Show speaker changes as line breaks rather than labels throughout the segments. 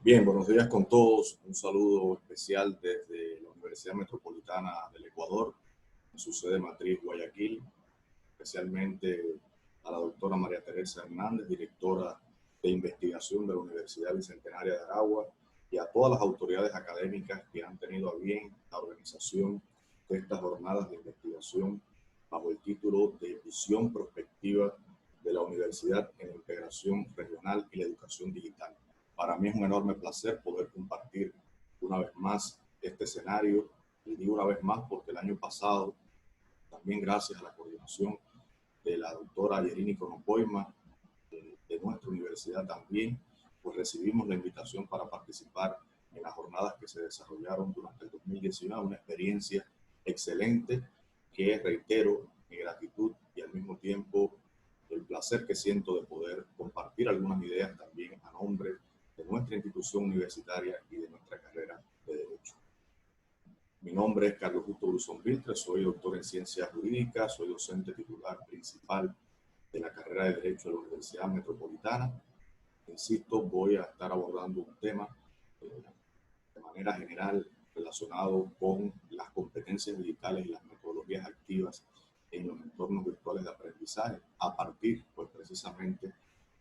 Bien, buenos días con todos. Un saludo especial desde la Universidad Metropolitana del Ecuador, en su sede matriz Guayaquil, especialmente a la doctora María Teresa Hernández, directora de investigación de la Universidad Bicentenaria de Aragua, y a todas las autoridades académicas que han tenido a bien la organización de estas jornadas de investigación bajo el título de Visión Prospectiva de la Universidad en la Integración Regional y la Educación Digital. Para mí es un enorme placer poder compartir una vez más este escenario, y digo una vez más porque el año pasado, también gracias a la coordinación de la doctora Yerini Conopoima, de nuestra universidad también, pues recibimos la invitación para participar en las jornadas que se desarrollaron durante el 2019, una experiencia excelente que reitero mi gratitud y al mismo tiempo el placer que siento de poder compartir algunas ideas también a nombre de nuestra institución universitaria y de nuestra carrera de Derecho. Mi nombre es Carlos Justo Brusón Viltre, soy doctor en Ciencias Jurídicas, soy docente titular principal de la carrera de Derecho de la Universidad Metropolitana. Insisto, voy a estar abordando un tema de manera general relacionado con las competencias digitales y las metodologías activas en los entornos virtuales de aprendizaje, a partir, pues, precisamente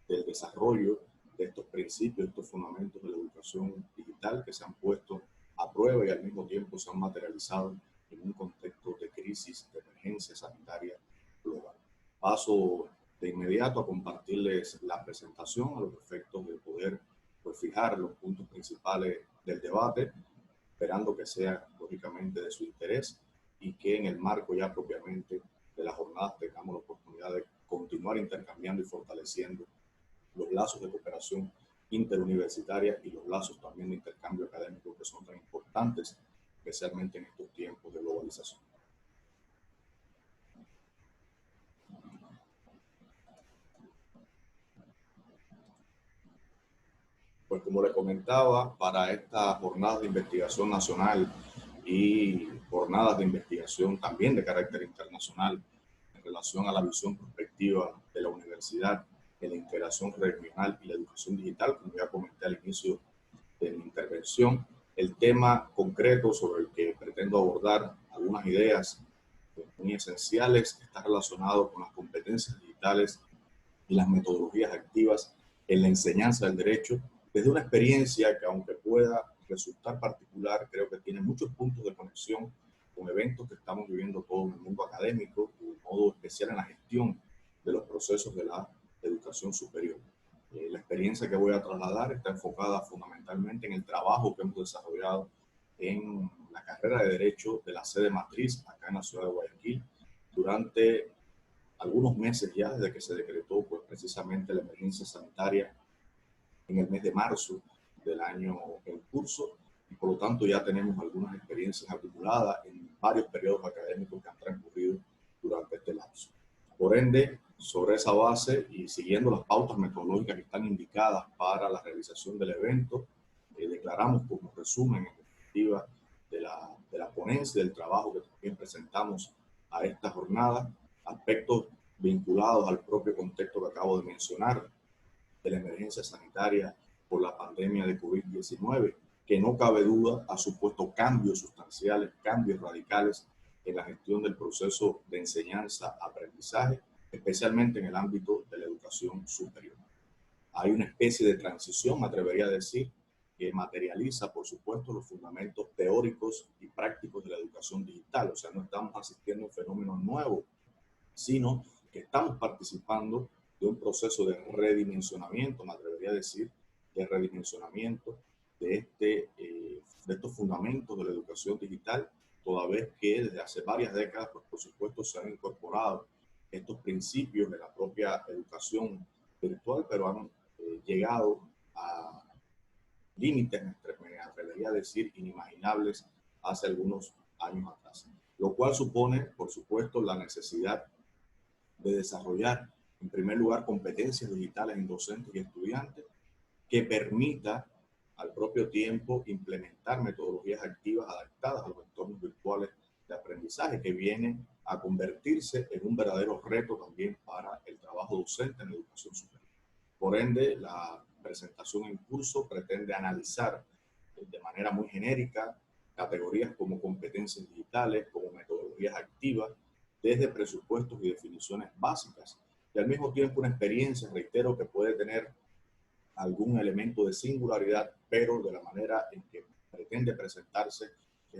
del desarrollo de estos principios, estos fundamentos de la educación digital que se han puesto a prueba y al mismo tiempo se han materializado en un contexto de crisis, de emergencia sanitaria global. Paso de inmediato a compartirles la presentación a los efectos de poder, pues, fijar los puntos principales del debate, esperando que sea lógicamente de su interés y que en el marco ya propiamente de las jornadas tengamos la oportunidad de continuar intercambiando y fortaleciendo los lazos de cooperación interuniversitaria y los lazos también de intercambio académico que son tan importantes, especialmente en estos tiempos de globalización. Pues como le comentaba, para esta jornada de investigación nacional y jornadas de investigación también de carácter internacional en relación a la visión prospectiva de la universidad en la integración regional y la educación digital, como ya comenté al inicio de mi intervención, el tema concreto sobre el que pretendo abordar algunas ideas muy esenciales está relacionado con las competencias digitales y las metodologías activas en la enseñanza del derecho, desde una experiencia que, aunque pueda resultar particular, creo que tiene muchos puntos de conexión con eventos que estamos viviendo todo en el mundo académico, de modo especial en la gestión de los procesos de la educación superior. La experiencia que voy a trasladar está enfocada fundamentalmente en el trabajo que hemos desarrollado en la carrera de Derecho de la sede matriz acá en la ciudad de Guayaquil durante algunos meses ya desde que se decretó, pues, precisamente la emergencia sanitaria en el mes de marzo del año en curso, y por lo tanto ya tenemos algunas experiencias acumuladas en varios periodos académicos que han transcurrido durante este lapso. Por ende, sobre esa base y siguiendo las pautas metodológicas que están indicadas para la realización del evento, declaramos como resumen en definitiva de la ponencia, del trabajo que también presentamos a esta jornada, aspectos vinculados al propio contexto que acabo de mencionar, de la emergencia sanitaria por la pandemia de COVID-19, que no cabe duda ha supuesto cambios sustanciales, cambios radicales en la gestión del proceso de enseñanza-aprendizaje, especialmente en el ámbito de la educación superior. Hay una especie de transición, me atrevería a decir, que materializa, por supuesto, los fundamentos teóricos y prácticos de la educación digital. O sea, no estamos asistiendo a un fenómeno nuevo, sino que estamos participando de un proceso de redimensionamiento, me atrevería a decir, de redimensionamiento de estos fundamentos de la educación digital, toda vez que desde hace varias décadas, pues, por supuesto, se han incorporado estos principios de la propia educación virtual, pero han llegado a límites, me atrevería a decir, inimaginables hace algunos años atrás. Lo cual supone, por supuesto, la necesidad de desarrollar, en primer lugar, competencias digitales en docentes y estudiantes que permita al propio tiempo implementar metodologías activas adaptadas a los entornos virtuales de aprendizaje, que vienen a convertirse en un verdadero reto también para el trabajo docente en la educación superior. Por ende, la presentación en curso pretende analizar de manera muy genérica categorías como competencias digitales, como metodologías activas, desde presupuestos y definiciones básicas, y al mismo tiempo una experiencia, reitero, que puede tener algún elemento de singularidad, pero de la manera en que pretende presentarse,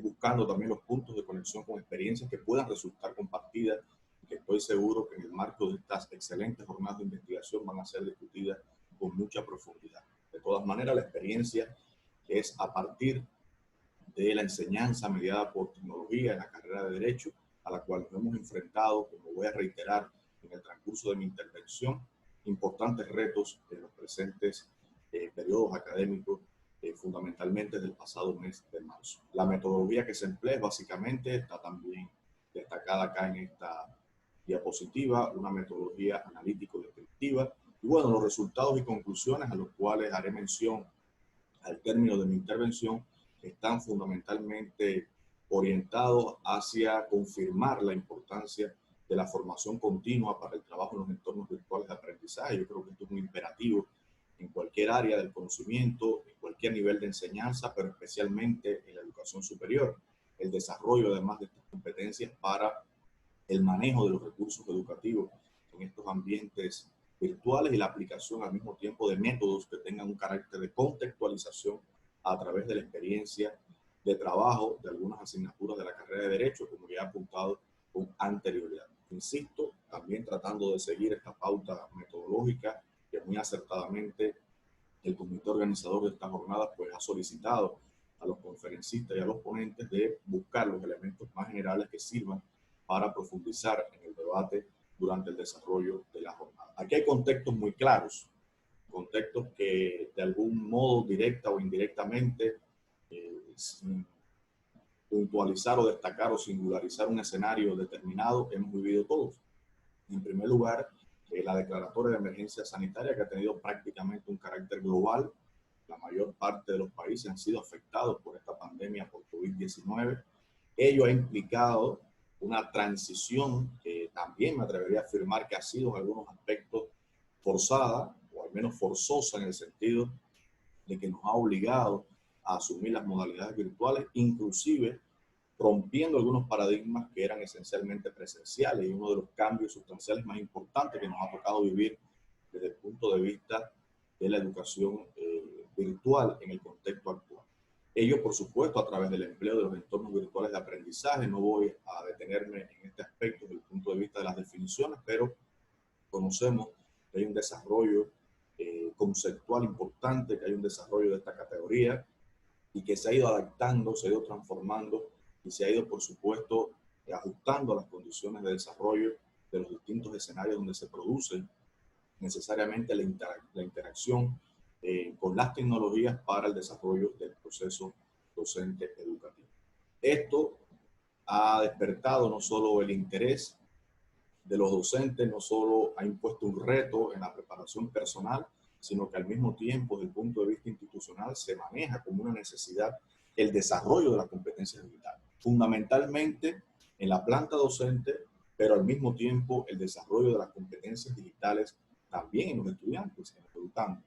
buscando también los puntos de conexión con experiencias que puedan resultar compartidas, y que estoy seguro que en el marco de estas excelentes jornadas de investigación van a ser discutidas con mucha profundidad. De todas maneras, la experiencia es a partir de la enseñanza mediada por tecnología en la carrera de Derecho, a la cual nos hemos enfrentado, como voy a reiterar en el transcurso de mi intervención, importantes retos en los presentes periodos académicos, fundamentalmente desde el pasado mes de marzo. La metodología que se emplea básicamente está también destacada acá en esta diapositiva, una metodología analítico-descriptiva, y bueno, los resultados y conclusiones a los cuales haré mención al término de mi intervención están fundamentalmente orientados hacia confirmar la importancia de la formación continua para el trabajo en los entornos virtuales de aprendizaje. Yo creo que esto es un imperativo en cualquier área del conocimiento, en cualquier nivel de enseñanza, pero especialmente en la educación superior. El desarrollo, además de estas competencias, para el manejo de los recursos educativos en estos ambientes virtuales y la aplicación al mismo tiempo de métodos que tengan un carácter de contextualización a través de la experiencia de trabajo de algunas asignaturas de la carrera de Derecho, como ya he apuntado con anterioridad. Insisto, también tratando de seguir esta pauta metodológica que muy acertadamente el comité organizador de esta jornada pues ha solicitado a los conferencistas y a los ponentes de buscar los elementos más generales que sirvan para profundizar en el debate durante el desarrollo de la jornada. Aquí hay contextos muy claros, contextos que de algún modo, directa o indirectamente, sin puntualizar o destacar o singularizar un escenario determinado, hemos vivido todos. En primer lugar, la declaratoria de emergencia sanitaria, que ha tenido prácticamente un carácter global. La mayor parte de los países han sido afectados por esta pandemia por COVID-19. Ello ha implicado una transición que también me atrevería a afirmar que ha sido en algunos aspectos forzada, o al menos forzosa, en el sentido de que nos ha obligado a asumir las modalidades virtuales, inclusive rompiendo algunos paradigmas que eran esencialmente presenciales, y uno de los cambios sustanciales más importantes que nos ha tocado vivir desde el punto de vista de la educación virtual en el contexto actual. Ello, por supuesto, a través del empleo de los entornos virtuales de aprendizaje. No voy a detenerme en este aspecto desde el punto de vista de las definiciones, pero conocemos que hay un desarrollo conceptual importante, que hay un desarrollo de esta categoría y que se ha ido adaptando, se ha ido transformando y se ha ido, por supuesto, ajustando a las condiciones de desarrollo de los distintos escenarios donde se produce necesariamente la interacción con las tecnologías para el desarrollo del proceso docente educativo. Esto ha despertado no solo el interés de los docentes, no solo ha impuesto un reto en la preparación personal, sino que al mismo tiempo, desde el punto de vista institucional, se maneja como una necesidad el desarrollo de las competencias digitales, fundamentalmente en la planta docente, pero al mismo tiempo el desarrollo de las competencias digitales también en los estudiantes, en los educandos.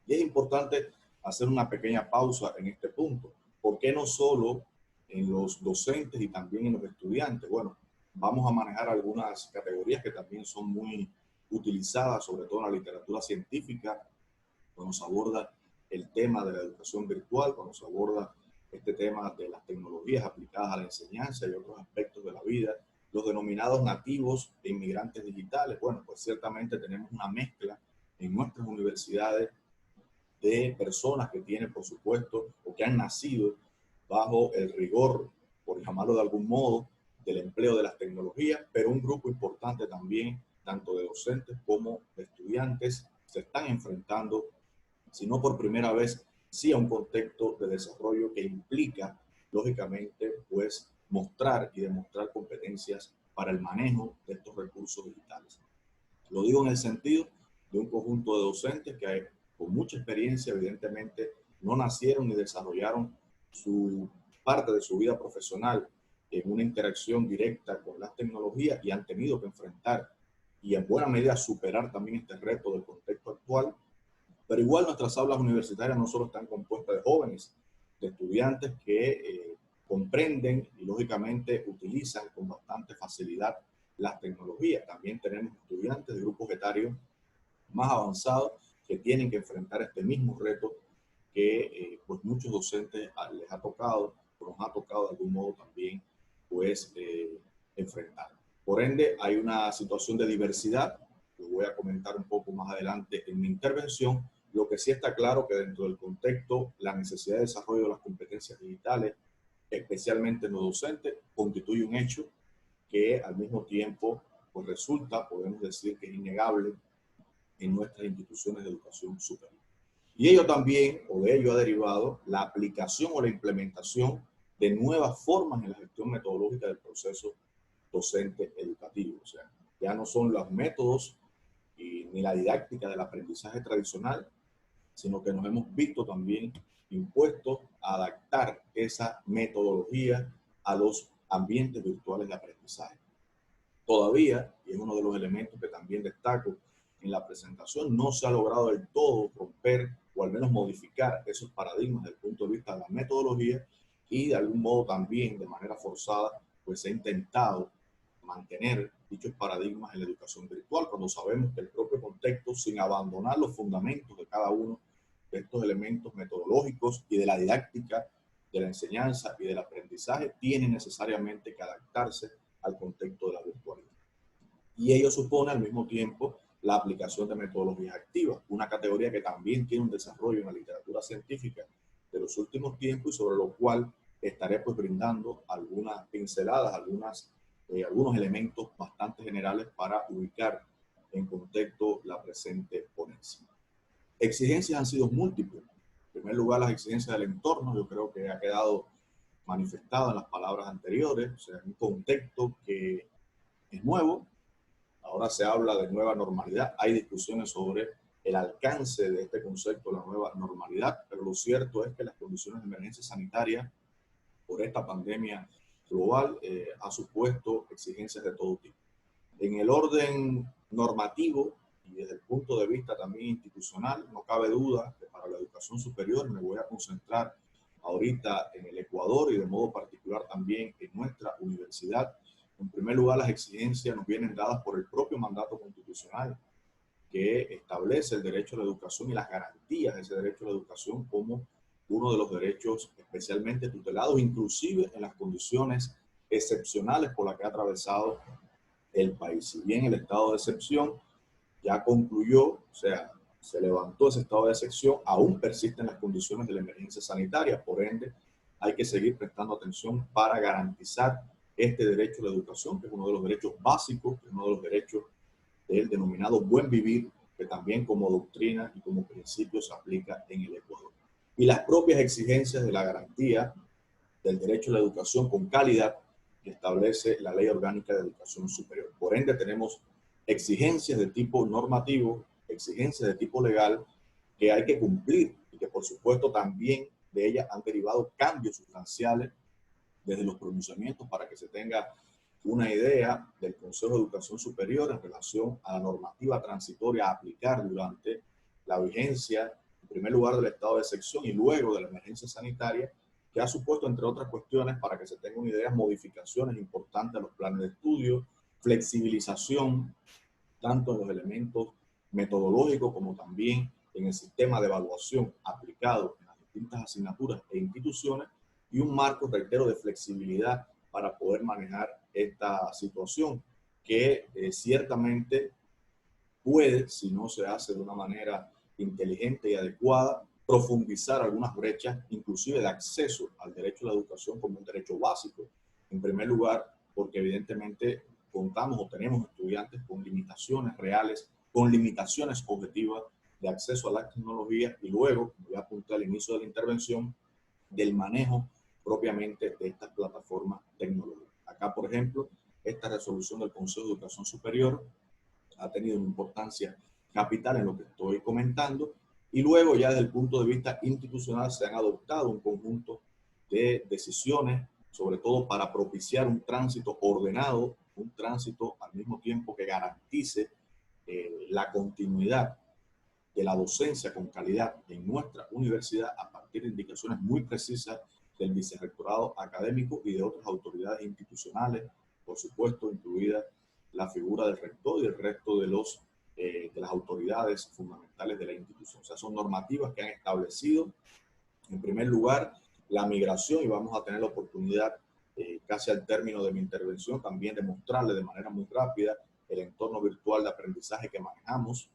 Y es importante hacer una pequeña pausa en este punto. ¿Por qué no solo en los docentes y también en los estudiantes? Bueno, vamos a manejar algunas categorías que también son muy utilizadas, sobre todo en la literatura científica, cuando se aborda el tema de la educación virtual, cuando se aborda este tema de las tecnologías aplicadas a la enseñanza y otros aspectos de la vida, los denominados nativos e inmigrantes digitales. Bueno, pues ciertamente tenemos una mezcla en nuestras universidades de personas que tienen, por supuesto, o que han nacido bajo el rigor, por llamarlo de algún modo, del empleo de las tecnologías, pero un grupo importante también, tanto de docentes como de estudiantes, se están enfrentando, si no por primera vez, sí a un contexto de desarrollo que implica, lógicamente, pues mostrar y demostrar competencias para el manejo de estos recursos digitales. Lo digo en el sentido de un conjunto de docentes que con mucha experiencia, evidentemente, no nacieron ni desarrollaron su parte de su vida profesional en una interacción directa con las tecnologías y han tenido que enfrentar y en buena medida superar también este reto del contexto actual, Pero igual nuestras aulas universitarias no solo están compuestas de jóvenes, de estudiantes que comprenden y lógicamente utilizan con bastante facilidad las tecnologías. También tenemos estudiantes de grupos etarios más avanzados que tienen que enfrentar este mismo reto que pues muchos docentes les ha tocado, o nos ha tocado de algún modo también pues enfrentar. Por ende, hay una situación de diversidad, lo voy a comentar un poco más adelante en mi intervención. Lo que sí está claro que dentro del contexto, la necesidad de desarrollo de las competencias digitales, especialmente en los docentes, constituye un hecho que al mismo tiempo pues resulta, podemos decir que es innegable en nuestras instituciones de educación superior. Y ello también, o de ello ha derivado, la aplicación o la implementación de nuevas formas en la gestión metodológica del proceso docente educativo. O sea, ya no son los métodos ni la didáctica del aprendizaje tradicional, sino que nos hemos visto también impuestos a adaptar esa metodología a los ambientes virtuales de aprendizaje. Todavía, y es uno de los elementos que también destaco en la presentación, no se ha logrado del todo romper o al menos modificar esos paradigmas desde el punto de vista de la metodología, y de algún modo también de manera forzada pues se ha intentado mantener dichos paradigmas en la educación virtual, cuando sabemos que el propio contexto, sin abandonar los fundamentos de cada uno de estos elementos metodológicos y de la didáctica, de la enseñanza y del aprendizaje, tiene necesariamente que adaptarse al contexto de la virtualidad. Y ello supone al mismo tiempo la aplicación de metodologías activas, una categoría que también tiene un desarrollo en la literatura científica de los últimos tiempos y sobre lo cual estaré pues brindando algunas pinceladas, algunos elementos bastante generales para ubicar en contexto la presente ponencia. Exigencias han sido múltiples. En primer lugar, las exigencias del entorno, yo creo que ha quedado manifestado en las palabras anteriores, o sea, un contexto que es nuevo. Ahora se habla de nueva normalidad, hay discusiones sobre el alcance de este concepto, la nueva normalidad, pero lo cierto es que las condiciones de emergencia sanitaria por esta pandemia global ha supuesto exigencias de todo tipo. En el orden normativo y desde el punto de vista también institucional, no cabe duda que para la educación superior me voy a concentrar ahorita en el Ecuador y de modo particular también en nuestra universidad. En primer lugar, las exigencias nos vienen dadas por el propio mandato constitucional que establece el derecho a la educación y las garantías de ese derecho a la educación como uno de los derechos especialmente tutelados, inclusive en las condiciones excepcionales por las que ha atravesado el país. Si bien el estado de excepción ya concluyó, o sea, se levantó ese estado de excepción, aún persisten las condiciones de la emergencia sanitaria, por ende hay que seguir prestando atención para garantizar este derecho a la educación, que es uno de los derechos básicos, que es uno de los derechos del denominado buen vivir, que también como doctrina y como principio se aplica en el Ecuador. Y las propias exigencias de la garantía del derecho a la educación con calidad que establece la Ley Orgánica de Educación Superior. Por ende, tenemos exigencias de tipo normativo, exigencias de tipo legal que hay que cumplir y que por supuesto también de ellas han derivado cambios sustanciales desde los pronunciamientos para que se tenga una idea del Consejo de Educación Superior en relación a la normativa transitoria a aplicar durante la vigencia, en primer lugar, del estado de excepción y luego de la emergencia sanitaria, que ha supuesto, entre otras cuestiones, para que se tenga una idea, modificaciones importantes a los planes de estudio, flexibilización, tanto en los elementos metodológicos como también en el sistema de evaluación aplicado en las distintas asignaturas e instituciones, y un marco, reitero, de flexibilidad para poder manejar esta situación que ciertamente puede, si no se hace de una manera inteligente y adecuada, profundizar algunas brechas, inclusive de acceso al derecho a la educación como un derecho básico. En primer lugar, porque evidentemente contamos o tenemos estudiantes con limitaciones reales, con limitaciones objetivas de acceso a las tecnologías y luego, como ya apunté al inicio de la intervención, del manejo propiamente de estas plataformas tecnológicas. Acá, por ejemplo, esta resolución del Consejo de Educación Superior ha tenido una importancia capital en lo que estoy comentando, y luego ya desde el punto de vista institucional se han adoptado un conjunto de decisiones, sobre todo para propiciar un tránsito ordenado, un tránsito al mismo tiempo que garantice la continuidad de la docencia con calidad en nuestra universidad a partir de indicaciones muy precisas del vicerrectorado académico y de otras autoridades institucionales, por supuesto, incluida la figura del rector y el resto de las autoridades fundamentales de la institución. O sea, son normativas que han establecido, en primer lugar, la migración, y vamos a tener la oportunidad, casi al término de mi intervención, también de mostrarle de manera muy rápida el entorno virtual de aprendizaje que manejamos.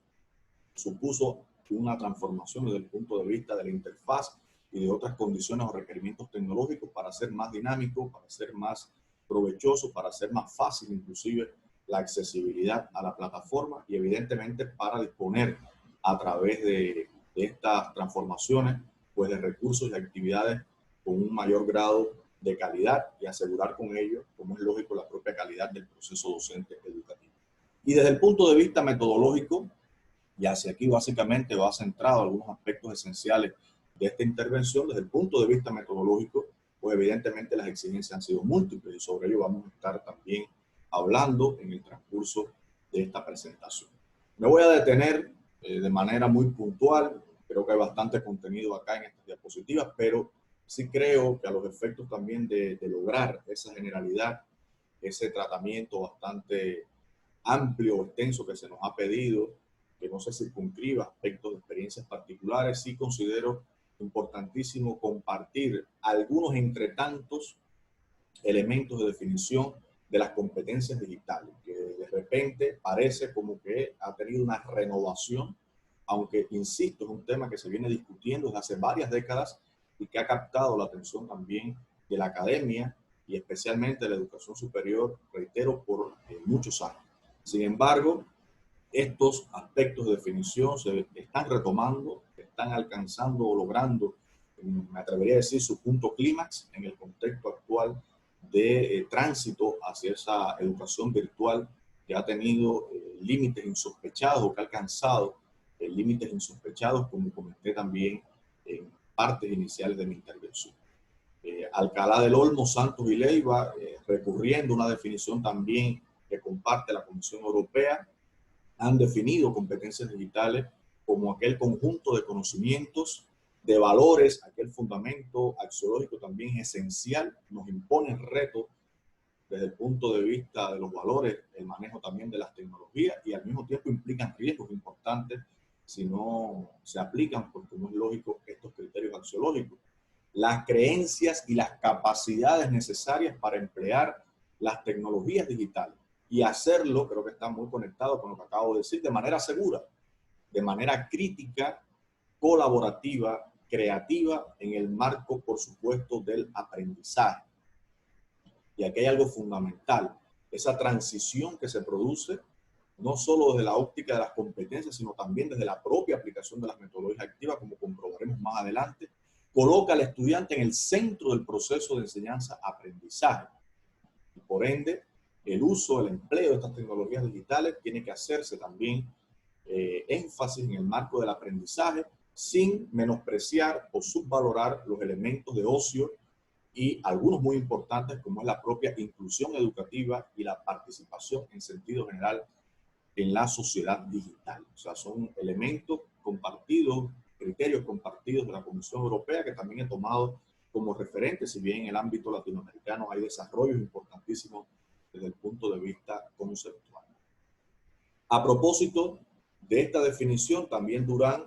Supuso una transformación desde el punto de vista de la interfaz y de otras condiciones o requerimientos tecnológicos para ser más dinámico, para ser más provechoso, para hacer más fácil inclusive la accesibilidad a la plataforma y evidentemente para disponer a través de estas transformaciones pues de recursos y actividades con un mayor grado de calidad y asegurar con ello, como es lógico, la propia calidad del proceso docente educativo. Y desde el punto de vista metodológico, y hacia aquí básicamente va centrado algunos aspectos esenciales de esta intervención, desde el punto de vista metodológico, pues evidentemente las exigencias han sido múltiples y sobre ello vamos a estar también hablando en el transcurso de esta presentación. Me voy a detener de manera muy puntual, creo que hay bastante contenido acá en estas diapositivas, pero sí creo que a los efectos también de lograr esa generalidad, ese tratamiento bastante amplio o extenso que se nos ha pedido, que no se circunscriba aspectos de experiencias particulares, sí considero importantísimo compartir algunos entre tantos elementos de definición de las competencias digitales, que de repente parece como que ha tenido una renovación, aunque, insisto, es un tema que se viene discutiendo desde hace varias décadas y que ha captado la atención también de la academia y especialmente de la educación superior, reitero, por muchos años. Sin embargo, estos aspectos de definición se están retomando, están alcanzando o logrando, me atrevería a decir, su punto clímax en el contexto actual de tránsito hacia esa educación virtual que ha tenido límites insospechados o que ha alcanzado límites insospechados, como comenté también en partes iniciales de mi intervención. Alcalá del Olmo, Santos y Leiva, recurriendo a una definición también que comparte la Comisión Europea, han definido competencias digitales como aquel conjunto de conocimientos, de valores, aquel fundamento axiológico también esencial, nos impone retos desde el punto de vista de los valores, el manejo también de las tecnologías y al mismo tiempo implican riesgos importantes si no se aplican, porque no es lógico estos criterios axiológicos. Las creencias y las capacidades necesarias para emplear las tecnologías digitales y hacerlo, creo que está muy conectado con lo que acabo de decir, de manera segura, de manera crítica, colaborativa, creativa, en el marco, por supuesto, del aprendizaje. Y aquí hay algo fundamental, esa transición que se produce, no solo desde la óptica de las competencias, sino también desde la propia aplicación de las metodologías activas, como comprobaremos más adelante, coloca al estudiante en el centro del proceso de enseñanza-aprendizaje. Y por ende, el uso, el empleo de estas tecnologías digitales tiene que hacerse también énfasis en el marco del aprendizaje, sin menospreciar o subvalorar los elementos de ocio y algunos muy importantes como es la propia inclusión educativa y la participación en sentido general en la sociedad digital. O sea, son elementos compartidos, criterios compartidos de la Comisión Europea que también he tomado como referente, si bien en el ámbito latinoamericano hay desarrollos importantísimos desde el punto de vista conceptual. A propósito de esta definición, también Durán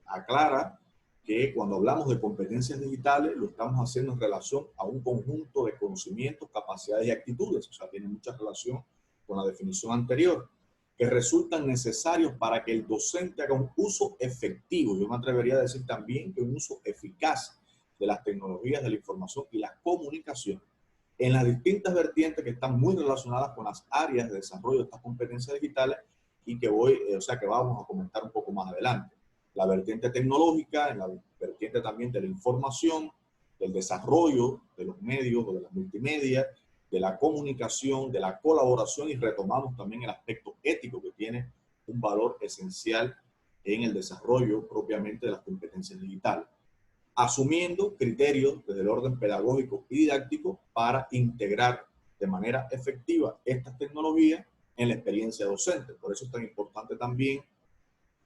aclara que cuando hablamos de competencias digitales lo estamos haciendo en relación a un conjunto de conocimientos, capacidades y actitudes, o sea, tiene mucha relación con la definición anterior, que resultan necesarios para que el docente haga un uso efectivo, yo me atrevería a decir también que un uso eficaz de las tecnologías de la información y la comunicación en las distintas vertientes que están muy relacionadas con las áreas de desarrollo de estas competencias digitales y que que vamos a comentar un poco más adelante. La vertiente tecnológica, en la vertiente también de la información, del desarrollo de los medios o de la multimedia, de la comunicación, de la colaboración y retomamos también el aspecto ético que tiene un valor esencial en el desarrollo propiamente de las competencias digitales, asumiendo criterios desde el orden pedagógico y didáctico para integrar de manera efectiva estas tecnologías en la experiencia docente. Por eso es tan importante también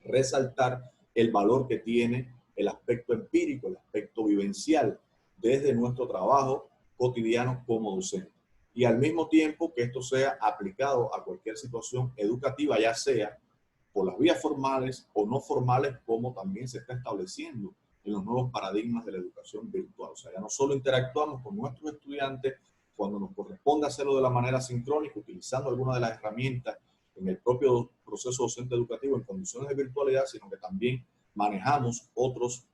resaltar el valor que tiene el aspecto empírico, el aspecto vivencial desde nuestro trabajo cotidiano como docente. Y al mismo tiempo que esto sea aplicado a cualquier situación educativa, ya sea por las vías formales o no formales, como también se está estableciendo en los nuevos paradigmas de la educación virtual. O sea, ya no solo interactuamos con nuestros estudiantes cuando nos corresponde hacerlo de la manera sincrónica, utilizando algunas de las herramientas en el propio proceso docente educativo en condiciones de virtualidad, sino que también manejamos otros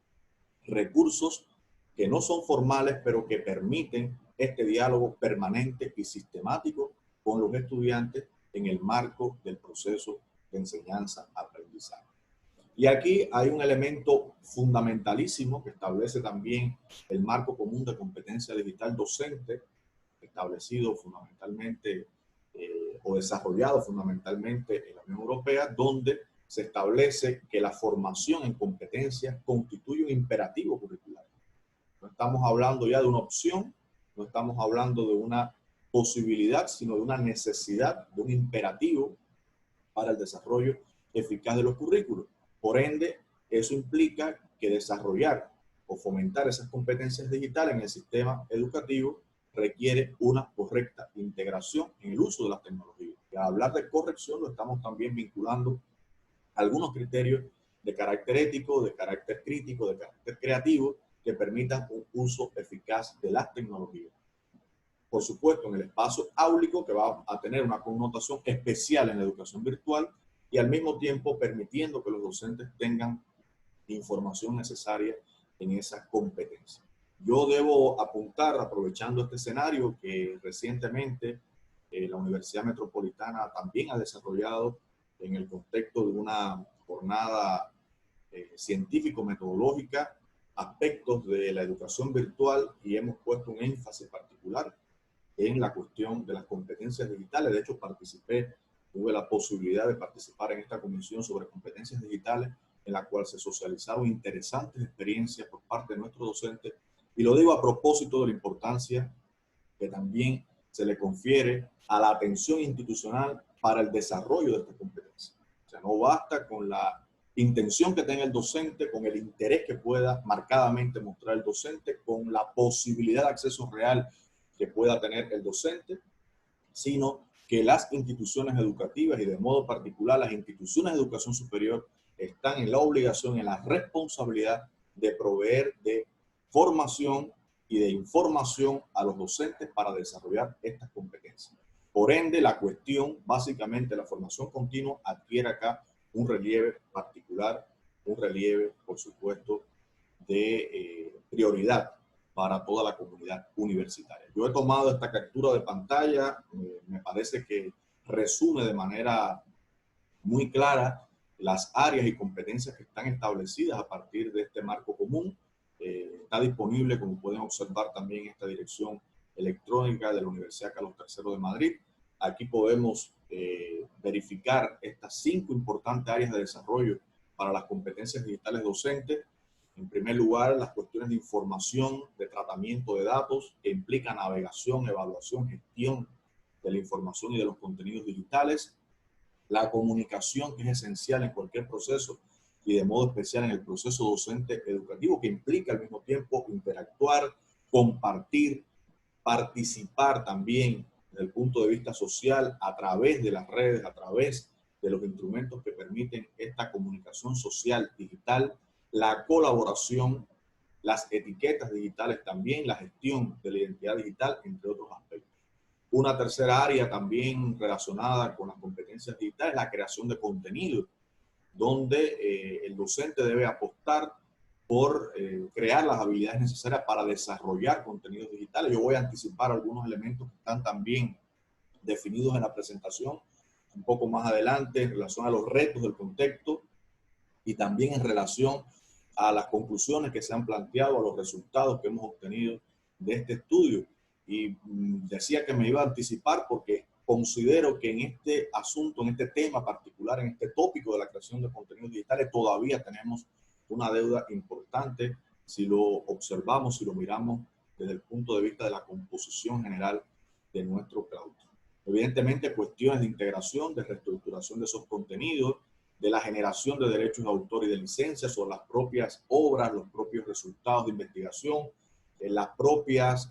recursos que no son formales, pero que permiten este diálogo permanente y sistemático con los estudiantes en el marco del proceso de enseñanza-aprendizaje. Y aquí hay un elemento fundamentalísimo que establece también el marco común de competencia digital docente, establecido fundamentalmente o desarrollado fundamentalmente en la Unión Europea, donde se establece que la formación en competencias constituye un imperativo curricular. No estamos hablando ya de una opción, no estamos hablando de una posibilidad, sino de una necesidad, de un imperativo para el desarrollo eficaz de los currículos. Por ende, eso implica que desarrollar o fomentar esas competencias digitales en el sistema educativo requiere una correcta integración en el uso de las tecnologías. Y al hablar de corrección, lo estamos también vinculando a algunos criterios de carácter ético, de carácter crítico, de carácter creativo, que permitan un uso eficaz de las tecnologías. Por supuesto, en el espacio áulico, que va a tener una connotación especial en la educación virtual, y al mismo tiempo permitiendo que los docentes tengan información necesaria en esas competencias. Yo debo apuntar, aprovechando este escenario, que recientemente la Universidad Metropolitana también ha desarrollado en el contexto de una jornada científico-metodológica aspectos de la educación virtual, y hemos puesto un énfasis particular en la cuestión de las competencias digitales. De hecho, tuve la posibilidad de participar en esta comisión sobre competencias digitales, en la cual se socializaron interesantes experiencias por parte de nuestros docentes. Y lo digo a propósito de la importancia que también se le confiere a la atención institucional para el desarrollo de estas competencias. O sea, no basta con la intención que tenga el docente, con el interés que pueda marcadamente mostrar el docente, con la posibilidad de acceso real que pueda tener el docente, sino que las instituciones educativas, y de modo particular las instituciones de educación superior, están en la obligación, en la responsabilidad de proveer de formación y de información a los docentes para desarrollar estas competencias. Por ende, la cuestión, básicamente, la formación continua adquiere acá un relieve particular, un relieve, por supuesto, de prioridad para toda la comunidad universitaria. Yo he tomado esta captura de pantalla, me parece que resume de manera muy clara las áreas y competencias que están establecidas a partir de este marco común. Está disponible, como pueden observar, también en esta dirección electrónica de la Universidad Carlos III de Madrid. Aquí podemos verificar estas 5 importantes áreas de desarrollo para las competencias digitales docentes. En primer lugar, las cuestiones de información, de tratamiento de datos, que implica navegación, evaluación, gestión de la información y de los contenidos digitales. La comunicación, que es esencial en cualquier proceso y de modo especial en el proceso docente educativo, que implica al mismo tiempo interactuar, compartir, participar también desde el punto de vista social a través de las redes, a través de los instrumentos que permiten esta comunicación social digital, la colaboración, las etiquetas digitales también, la gestión de la identidad digital, entre otros aspectos. Una tercera área también relacionada con las competencias digitales es la creación de contenido, donde el docente debe apostar por crear las habilidades necesarias para desarrollar contenidos digitales. Yo voy a anticipar algunos elementos que están también definidos en la presentación un poco más adelante en relación a los retos del contexto y también en relación a las conclusiones que se han planteado, a los resultados que hemos obtenido de este estudio. Y decía que me iba a anticipar porque considero que en este asunto, en este tema particular, en este tópico de la creación de contenidos digitales, todavía tenemos una deuda importante si lo observamos, si lo miramos desde el punto de vista de la composición general de nuestro claustro. Evidentemente, cuestiones de integración, de reestructuración de esos contenidos, de la generación de derechos de autor y de licencias sobre las propias obras, los propios resultados de investigación, las propias,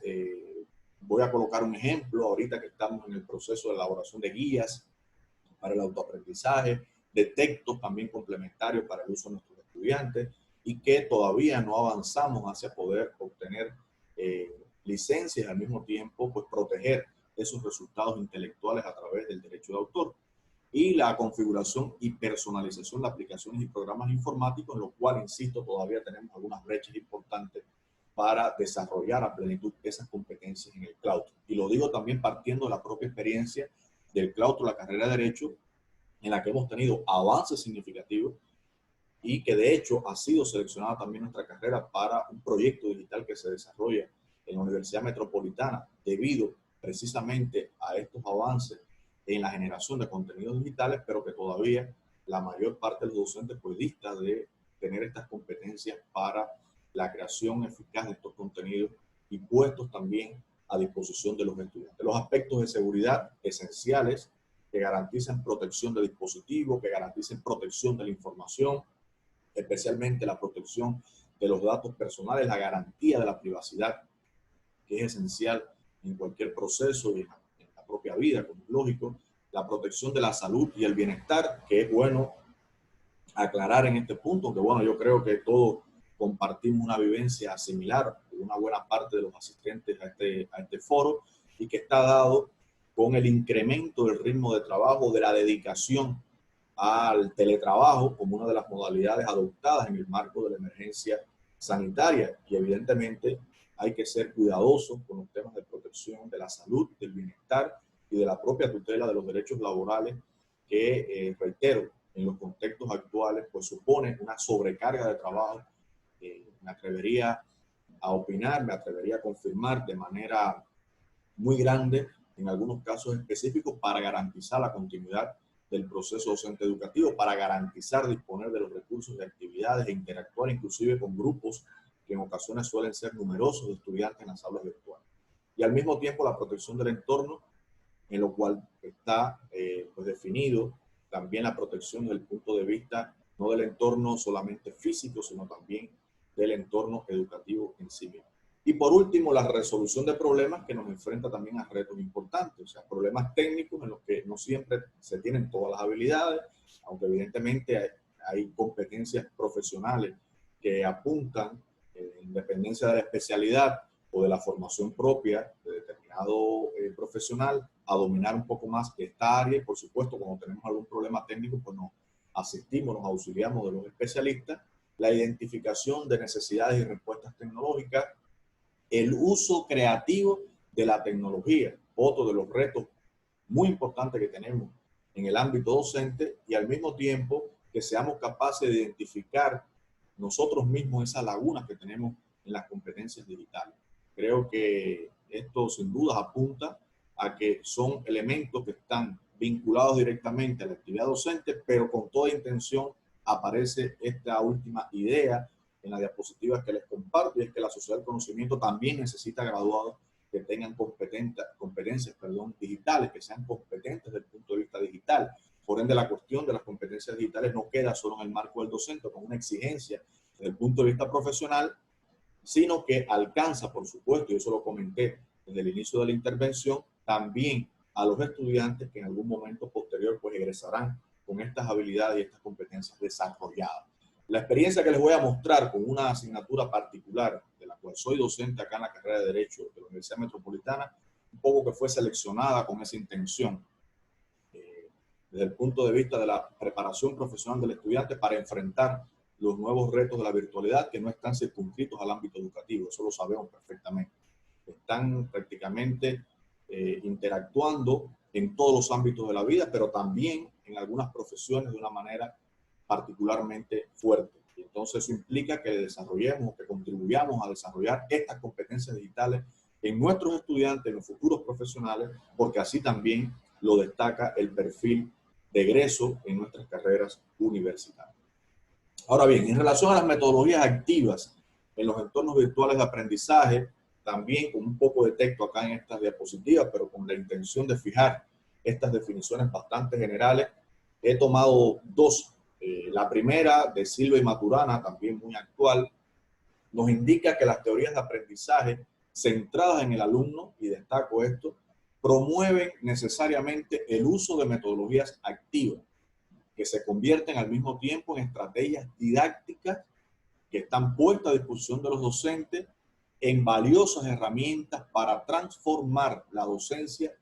voy a colocar un ejemplo, ahorita que estamos en el proceso de elaboración de guías para el autoaprendizaje, de textos también complementarios para el uso de nuestros estudiantes, y que todavía no avanzamos hacia poder obtener licencias y al mismo tiempo pues proteger esos resultados intelectuales a través del derecho de autor, y la configuración y personalización de aplicaciones y programas informáticos, en lo cual, insisto, todavía tenemos algunas brechas importantes para desarrollar a plenitud esas competencias en el claustro. Y lo digo también partiendo de la propia experiencia del claustro, la carrera de Derecho, en la que hemos tenido avances significativos y que de hecho ha sido seleccionada también nuestra carrera para un proyecto digital que se desarrolla en la Universidad Metropolitana debido precisamente a estos avances en la generación de contenidos digitales, pero que todavía la mayor parte de los docentes pues dista de tener estas competencias para la creación eficaz de estos contenidos y puestos también a disposición de los estudiantes. Los aspectos de seguridad esenciales que garanticen protección de dispositivos, que garanticen protección de la información, especialmente la protección de los datos personales, la garantía de la privacidad, que es esencial en cualquier proceso y en la propia vida, como es lógico, la protección de la salud y el bienestar, que es bueno aclarar en este punto, que bueno, yo creo que todos compartimos una vivencia similar, una buena parte de los asistentes a este foro, y que está dado con el incremento del ritmo de trabajo, de la dedicación al teletrabajo como una de las modalidades adoptadas en el marco de la emergencia sanitaria. Y evidentemente hay que ser cuidadosos con los temas de protección de la salud, del bienestar y de la propia tutela de los derechos laborales que, reitero, en los contextos actuales, pues supone una sobrecarga de trabajo. Me atrevería a opinar, me atrevería a confirmar de manera muy grande en algunos casos específicos para garantizar la continuidad del proceso docente educativo, para garantizar disponer de los recursos de actividades e interactuar inclusive con grupos que en ocasiones suelen ser numerosos de estudiantes en las aulas virtuales. Y al mismo tiempo la protección del entorno, en lo cual está pues definido también la protección desde el punto de vista no del entorno solamente físico, sino también del entorno educativo en sí mismo. Y por último, la resolución de problemas que nos enfrenta también a retos importantes, o sea, problemas técnicos en los que no siempre se tienen todas las habilidades, aunque evidentemente hay competencias profesionales que apuntan, en dependencia de la especialidad o de la formación propia de determinado profesional, a dominar un poco más esta área. Y por supuesto, cuando tenemos algún problema técnico, pues nos asistimos, nos auxiliamos de los especialistas. La identificación de necesidades y respuestas tecnológicas, el uso creativo de la tecnología, otro de los retos muy importantes que tenemos en el ámbito docente, y al mismo tiempo que seamos capaces de identificar nosotros mismos esas lagunas que tenemos en las competencias digitales. Creo que esto sin duda apunta a que son elementos que están vinculados directamente a la actividad docente, pero con toda intención aparece esta última idea en las diapositivas que les comparto, y es que la sociedad del conocimiento también necesita graduados que tengan competencias digitales, que sean competentes desde el punto de vista digital. Por ende, la cuestión de las competencias digitales no queda solo en el marco del docente como una exigencia desde el punto de vista profesional, sino que alcanza, por supuesto, y eso lo comenté desde el inicio de la intervención, también a los estudiantes que en algún momento posterior pues egresarán con estas habilidades y estas competencias desarrolladas. La experiencia que les voy a mostrar con una asignatura particular, de la cual soy docente acá en la carrera de Derecho de la Universidad Metropolitana, un poco que fue seleccionada con esa intención, desde el punto de vista de la preparación profesional del estudiante para enfrentar los nuevos retos de la virtualidad, que no están circunscritos al ámbito educativo, eso lo sabemos perfectamente. Están prácticamente interactuando en todos los ámbitos de la vida, pero también en algunas profesiones de una manera particularmente fuerte. Y entonces eso implica que desarrollemos, que contribuyamos a desarrollar estas competencias digitales en nuestros estudiantes, en los futuros profesionales, porque así también lo destaca el perfil de egreso en nuestras carreras universitarias. Ahora bien, en relación a las metodologías activas en los entornos virtuales de aprendizaje, también con un poco de texto acá en estas diapositivas, pero con la intención de fijar estas definiciones bastante generales, he tomado dos La primera, de Silva y Maturana, también muy actual, nos indica que las teorías de aprendizaje centradas en el alumno, y destaco esto, promueven necesariamente el uso de metodologías activas que se convierten al mismo tiempo en estrategias didácticas que están puestas a disposición de los docentes en valiosas herramientas para transformar la docencia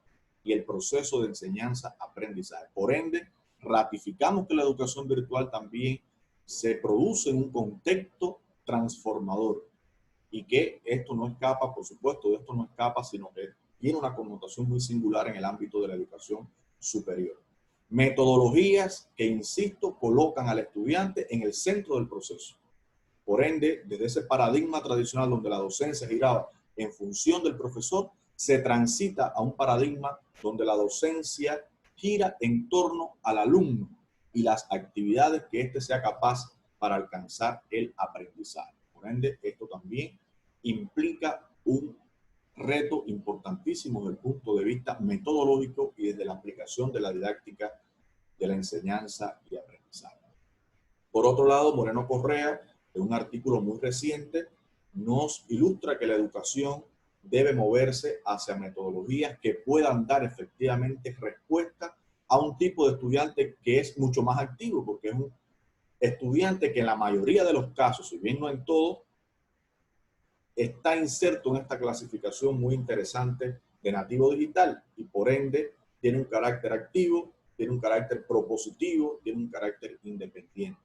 y el proceso de enseñanza-aprendizaje. Por ende, ratificamos que la educación virtual también se produce en un contexto transformador y que esto no escapa, por supuesto, de esto no escapa, sino que tiene una connotación muy singular en el ámbito de la educación superior. Metodologías que, insisto, colocan al estudiante en el centro del proceso. Por ende, desde ese paradigma tradicional donde la docencia giraba en función del profesor, se transita a un paradigma donde la docencia gira en torno al alumno y las actividades que éste sea capaz para alcanzar el aprendizaje. Por ende, esto también implica un reto importantísimo desde el punto de vista metodológico y desde la aplicación de la didáctica de la enseñanza y aprendizaje. Por otro lado, Moreno Correa, en un artículo muy reciente, nos ilustra que la educación debe moverse hacia metodologías que puedan dar efectivamente respuesta a un tipo de estudiante que es mucho más activo, porque es un estudiante que en la mayoría de los casos, si bien no en todos, está inserto en esta clasificación muy interesante de nativo digital y por ende tiene un carácter activo, tiene un carácter propositivo, tiene un carácter independiente.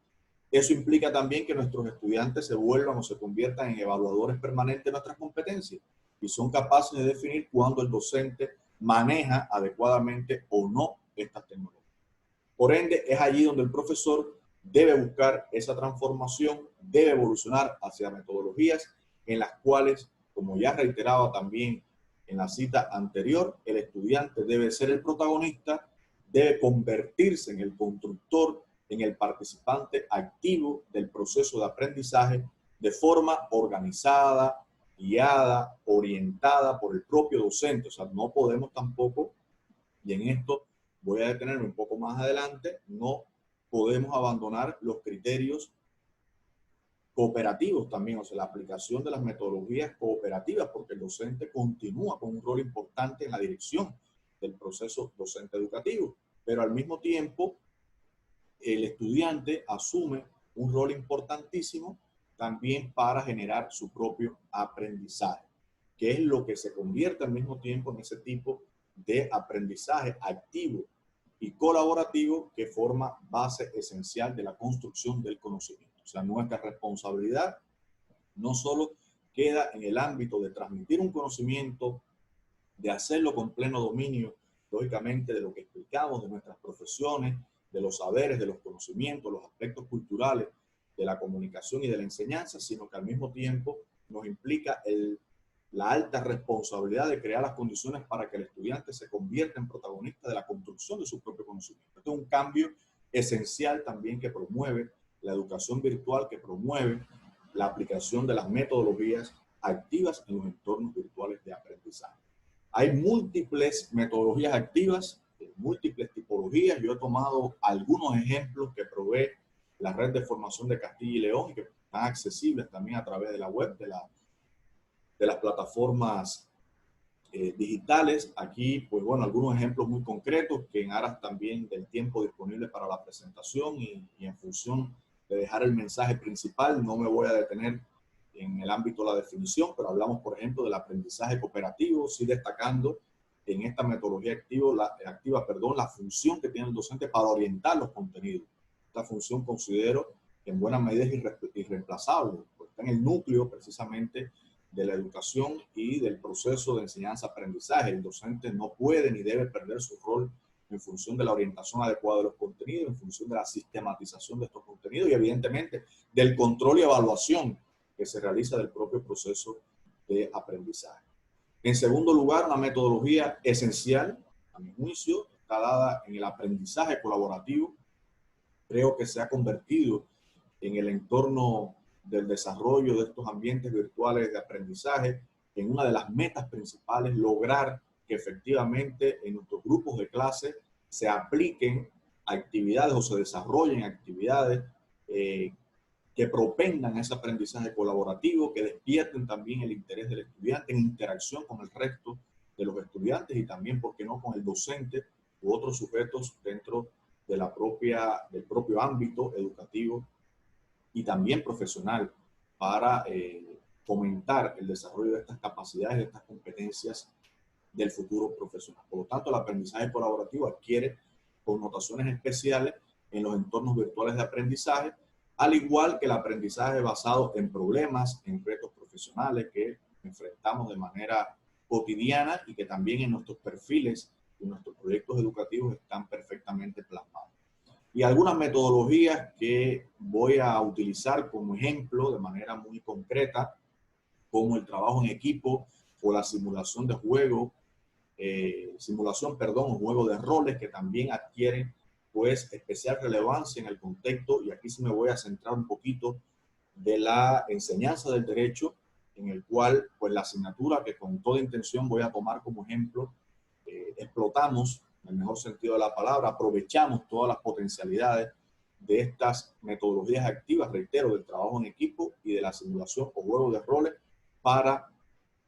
Eso implica también que nuestros estudiantes se vuelvan o se conviertan en evaluadores permanentes de nuestras competencias y son capaces de definir cuándo el docente maneja adecuadamente o no estas tecnologías. Por ende, es allí donde el profesor debe buscar esa transformación, debe evolucionar hacia metodologías en las cuales, como ya reiteraba también en la cita anterior, el estudiante debe ser el protagonista, debe convertirse en el constructor, en el participante activo del proceso de aprendizaje de forma organizada, guiada, orientada por el propio docente. O sea, no podemos tampoco, y en esto voy a detenerme un poco más adelante, no podemos abandonar los criterios cooperativos también, o sea, la aplicación de las metodologías cooperativas, porque el docente continúa con un rol importante en la dirección del proceso docente educativo, pero al mismo tiempo el estudiante asume un rol importantísimo también para generar su propio aprendizaje, que es lo que se convierte al mismo tiempo en ese tipo de aprendizaje activo y colaborativo que forma base esencial de la construcción del conocimiento. O sea, nuestra responsabilidad no solo queda en el ámbito de transmitir un conocimiento, de hacerlo con pleno dominio, lógicamente, de lo que explicamos, de nuestras profesiones, de los saberes, de los conocimientos, los aspectos culturales, de la comunicación y de la enseñanza, sino que al mismo tiempo nos implica la alta responsabilidad de crear las condiciones para que el estudiante se convierta en protagonista de la construcción de su propio conocimiento. Este es un cambio esencial también que promueve la educación virtual, que promueve la aplicación de las metodologías activas en los entornos virtuales de aprendizaje. Hay múltiples metodologías activas, múltiples tipologías. Yo he tomado algunos ejemplos que provee la red de formación de Castilla y León y que están accesibles también a través de la web, de las plataformas digitales. Aquí, pues bueno, algunos ejemplos muy concretos que en aras también del tiempo disponible para la presentación y en función de dejar el mensaje principal, no me voy a detener en el ámbito de la definición, pero hablamos, por ejemplo, del aprendizaje cooperativo, sí destacando en esta metodología activa, la función que tiene el docente para orientar los contenidos. Esta función considero que en buena medida es irreemplazable, porque está en el núcleo precisamente de la educación y del proceso de enseñanza-aprendizaje. El docente no puede ni debe perder su rol en función de la orientación adecuada de los contenidos, en función de la sistematización de estos contenidos y evidentemente del control y evaluación que se realiza del propio proceso de aprendizaje. En segundo lugar, una metodología esencial, a mi juicio, está dada en el aprendizaje colaborativo. Creo que se ha convertido en el entorno del desarrollo de estos ambientes virtuales de aprendizaje en una de las metas principales, lograr que efectivamente en nuestros grupos de clase se apliquen actividades o se desarrollen actividades que propendan a ese aprendizaje colaborativo, que despierten también el interés del estudiante en interacción con el resto de los estudiantes y también, ¿por qué no?, con el docente u otros sujetos dentro de del propio ámbito educativo y también profesional para fomentar el desarrollo de estas capacidades, de estas competencias del futuro profesional. Por lo tanto, el aprendizaje colaborativo adquiere connotaciones especiales en los entornos virtuales de aprendizaje, al igual que el aprendizaje basado en problemas, en retos profesionales que enfrentamos de manera cotidiana y que también en nuestros perfiles y nuestros proyectos educativos están perfectamente plasmados. Y algunas metodologías que voy a utilizar como ejemplo de manera muy concreta, como el trabajo en equipo o la simulación de juego, o juego de roles, que también adquieren pues especial relevancia en el contexto, y aquí sí me voy a centrar un poquito de la enseñanza del derecho, en el cual pues la asignatura que con toda intención voy a tomar como ejemplo, explotamos, en el mejor sentido de la palabra, aprovechamos todas las potencialidades de estas metodologías activas, reitero, del trabajo en equipo y de la simulación o juego de roles para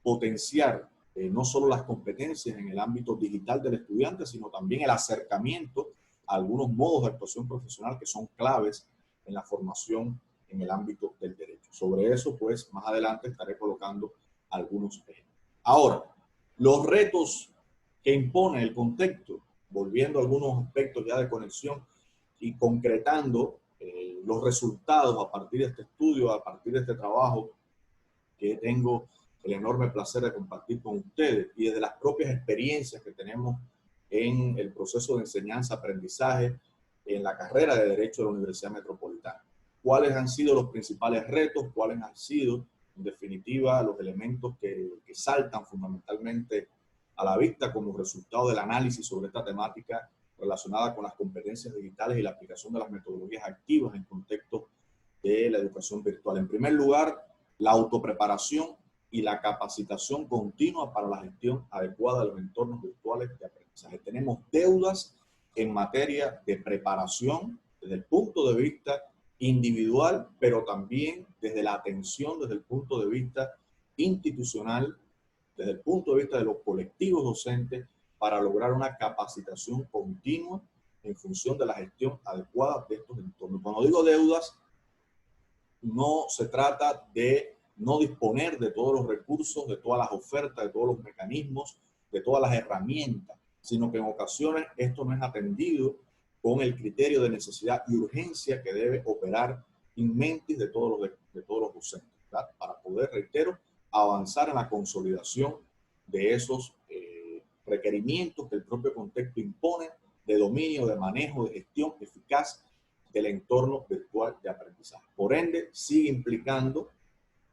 potenciar no solo las competencias en el ámbito digital del estudiante, sino también el acercamiento a algunos modos de actuación profesional que son claves en la formación en el ámbito del derecho. Sobre eso, pues, más adelante estaré colocando algunos ejemplos. Ahora, los retos que impone el contexto, volviendo a algunos aspectos ya de conexión y concretando los resultados a partir de este estudio, a partir de este trabajo que tengo el enorme placer de compartir con ustedes y desde las propias experiencias que tenemos en el proceso de enseñanza-aprendizaje en la carrera de Derecho de la Universidad Metropolitana. ¿Cuáles han sido los principales retos? ¿Cuáles han sido, en definitiva, los elementos que saltan fundamentalmente a la vista como resultado del análisis sobre esta temática relacionada con las competencias digitales y la aplicación de las metodologías activas en contexto de la educación virtual? En primer lugar, la autopreparación y la capacitación continua para la gestión adecuada de los entornos virtuales de aprendizaje. Tenemos deudas en materia de preparación desde el punto de vista individual, pero también desde la atención, desde el punto de vista institucional, desde el punto de vista de los colectivos docentes, para lograr una capacitación continua en función de la gestión adecuada de estos entornos. Cuando digo deudas, no se trata de no disponer de todos los recursos, de todas las ofertas, de todos los mecanismos, de todas las herramientas, sino que en ocasiones esto no es atendido con el criterio de necesidad y urgencia que debe operar en mentes de todos los docentes, ¿verdad? Para poder, reitero, avanzar en la consolidación de esos requerimientos que el propio contexto impone de dominio, de manejo, de gestión eficaz del entorno virtual de aprendizaje. Por ende, sigue implicando,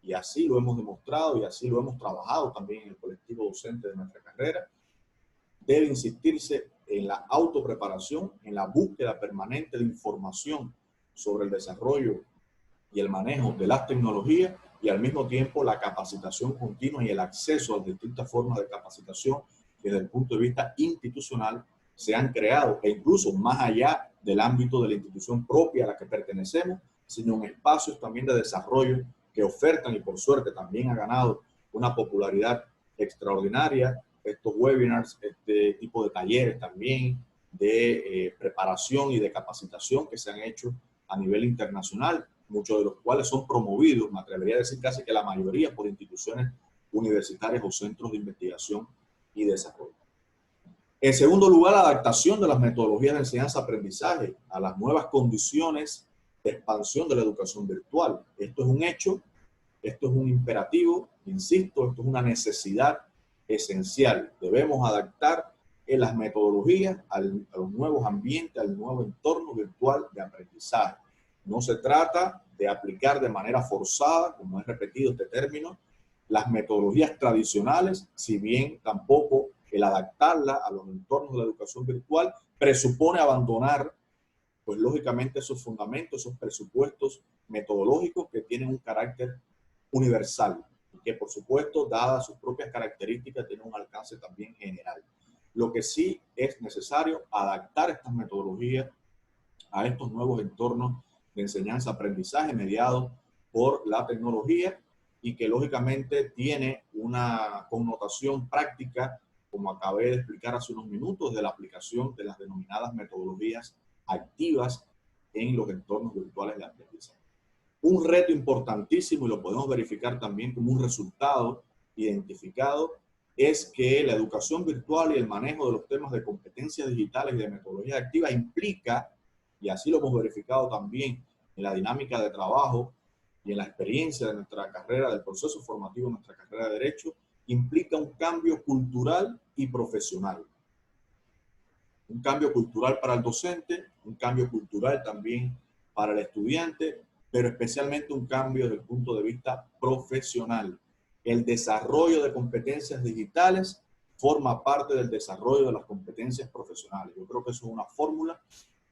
y así lo hemos demostrado y así lo hemos trabajado también en el colectivo docente de nuestra carrera, debe insistirse en la autopreparación, en la búsqueda permanente de información sobre el desarrollo y el manejo de las tecnologías, y al mismo tiempo la capacitación continua y el acceso a las distintas formas de capacitación que desde el punto de vista institucional se han creado, e incluso más allá del ámbito de la institución propia a la que pertenecemos, sino en espacios también de desarrollo que ofertan, y por suerte también ha ganado una popularidad extraordinaria, estos webinars, este tipo de talleres también de preparación y de capacitación que se han hecho a nivel internacional, muchos de los cuales son promovidos, me atrevería a decir casi que la mayoría, por instituciones universitarias o centros de investigación y desarrollo. En segundo lugar, la adaptación de las metodologías de enseñanza-aprendizaje a las nuevas condiciones de expansión de la educación virtual. Esto es un hecho, esto es un imperativo, insisto, esto es una necesidad esencial. Debemos adaptar las metodologías a los nuevos ambientes, al nuevo entorno virtual de aprendizaje. No se trata de aplicar de manera forzada, como he repetido este término, las metodologías tradicionales, si bien tampoco el adaptarla a los entornos de la educación virtual presupone abandonar, pues lógicamente, esos fundamentos, esos presupuestos metodológicos que tienen un carácter universal y que, por supuesto, dadas sus propias características, tienen un alcance también general. Lo que sí es necesario adaptar estas metodologías a estos nuevos entornos de enseñanza-aprendizaje mediados por la tecnología y que lógicamente tiene una connotación práctica, como acabé de explicar hace unos minutos, de la aplicación de las denominadas metodologías activas en los entornos virtuales de aprendizaje. Un reto importantísimo, y lo podemos verificar también como un resultado identificado, es que la educación virtual y el manejo de los temas de competencias digitales y de metodologías activas implica, y así lo hemos verificado también en la dinámica de trabajo y en la experiencia de nuestra carrera, del proceso formativo de nuestra carrera de Derecho, implica un cambio cultural y profesional. Un cambio cultural para el docente, un cambio cultural también para el estudiante, pero especialmente un cambio desde el punto de vista profesional. El desarrollo de competencias digitales forma parte del desarrollo de las competencias profesionales. Yo creo que eso es una fórmula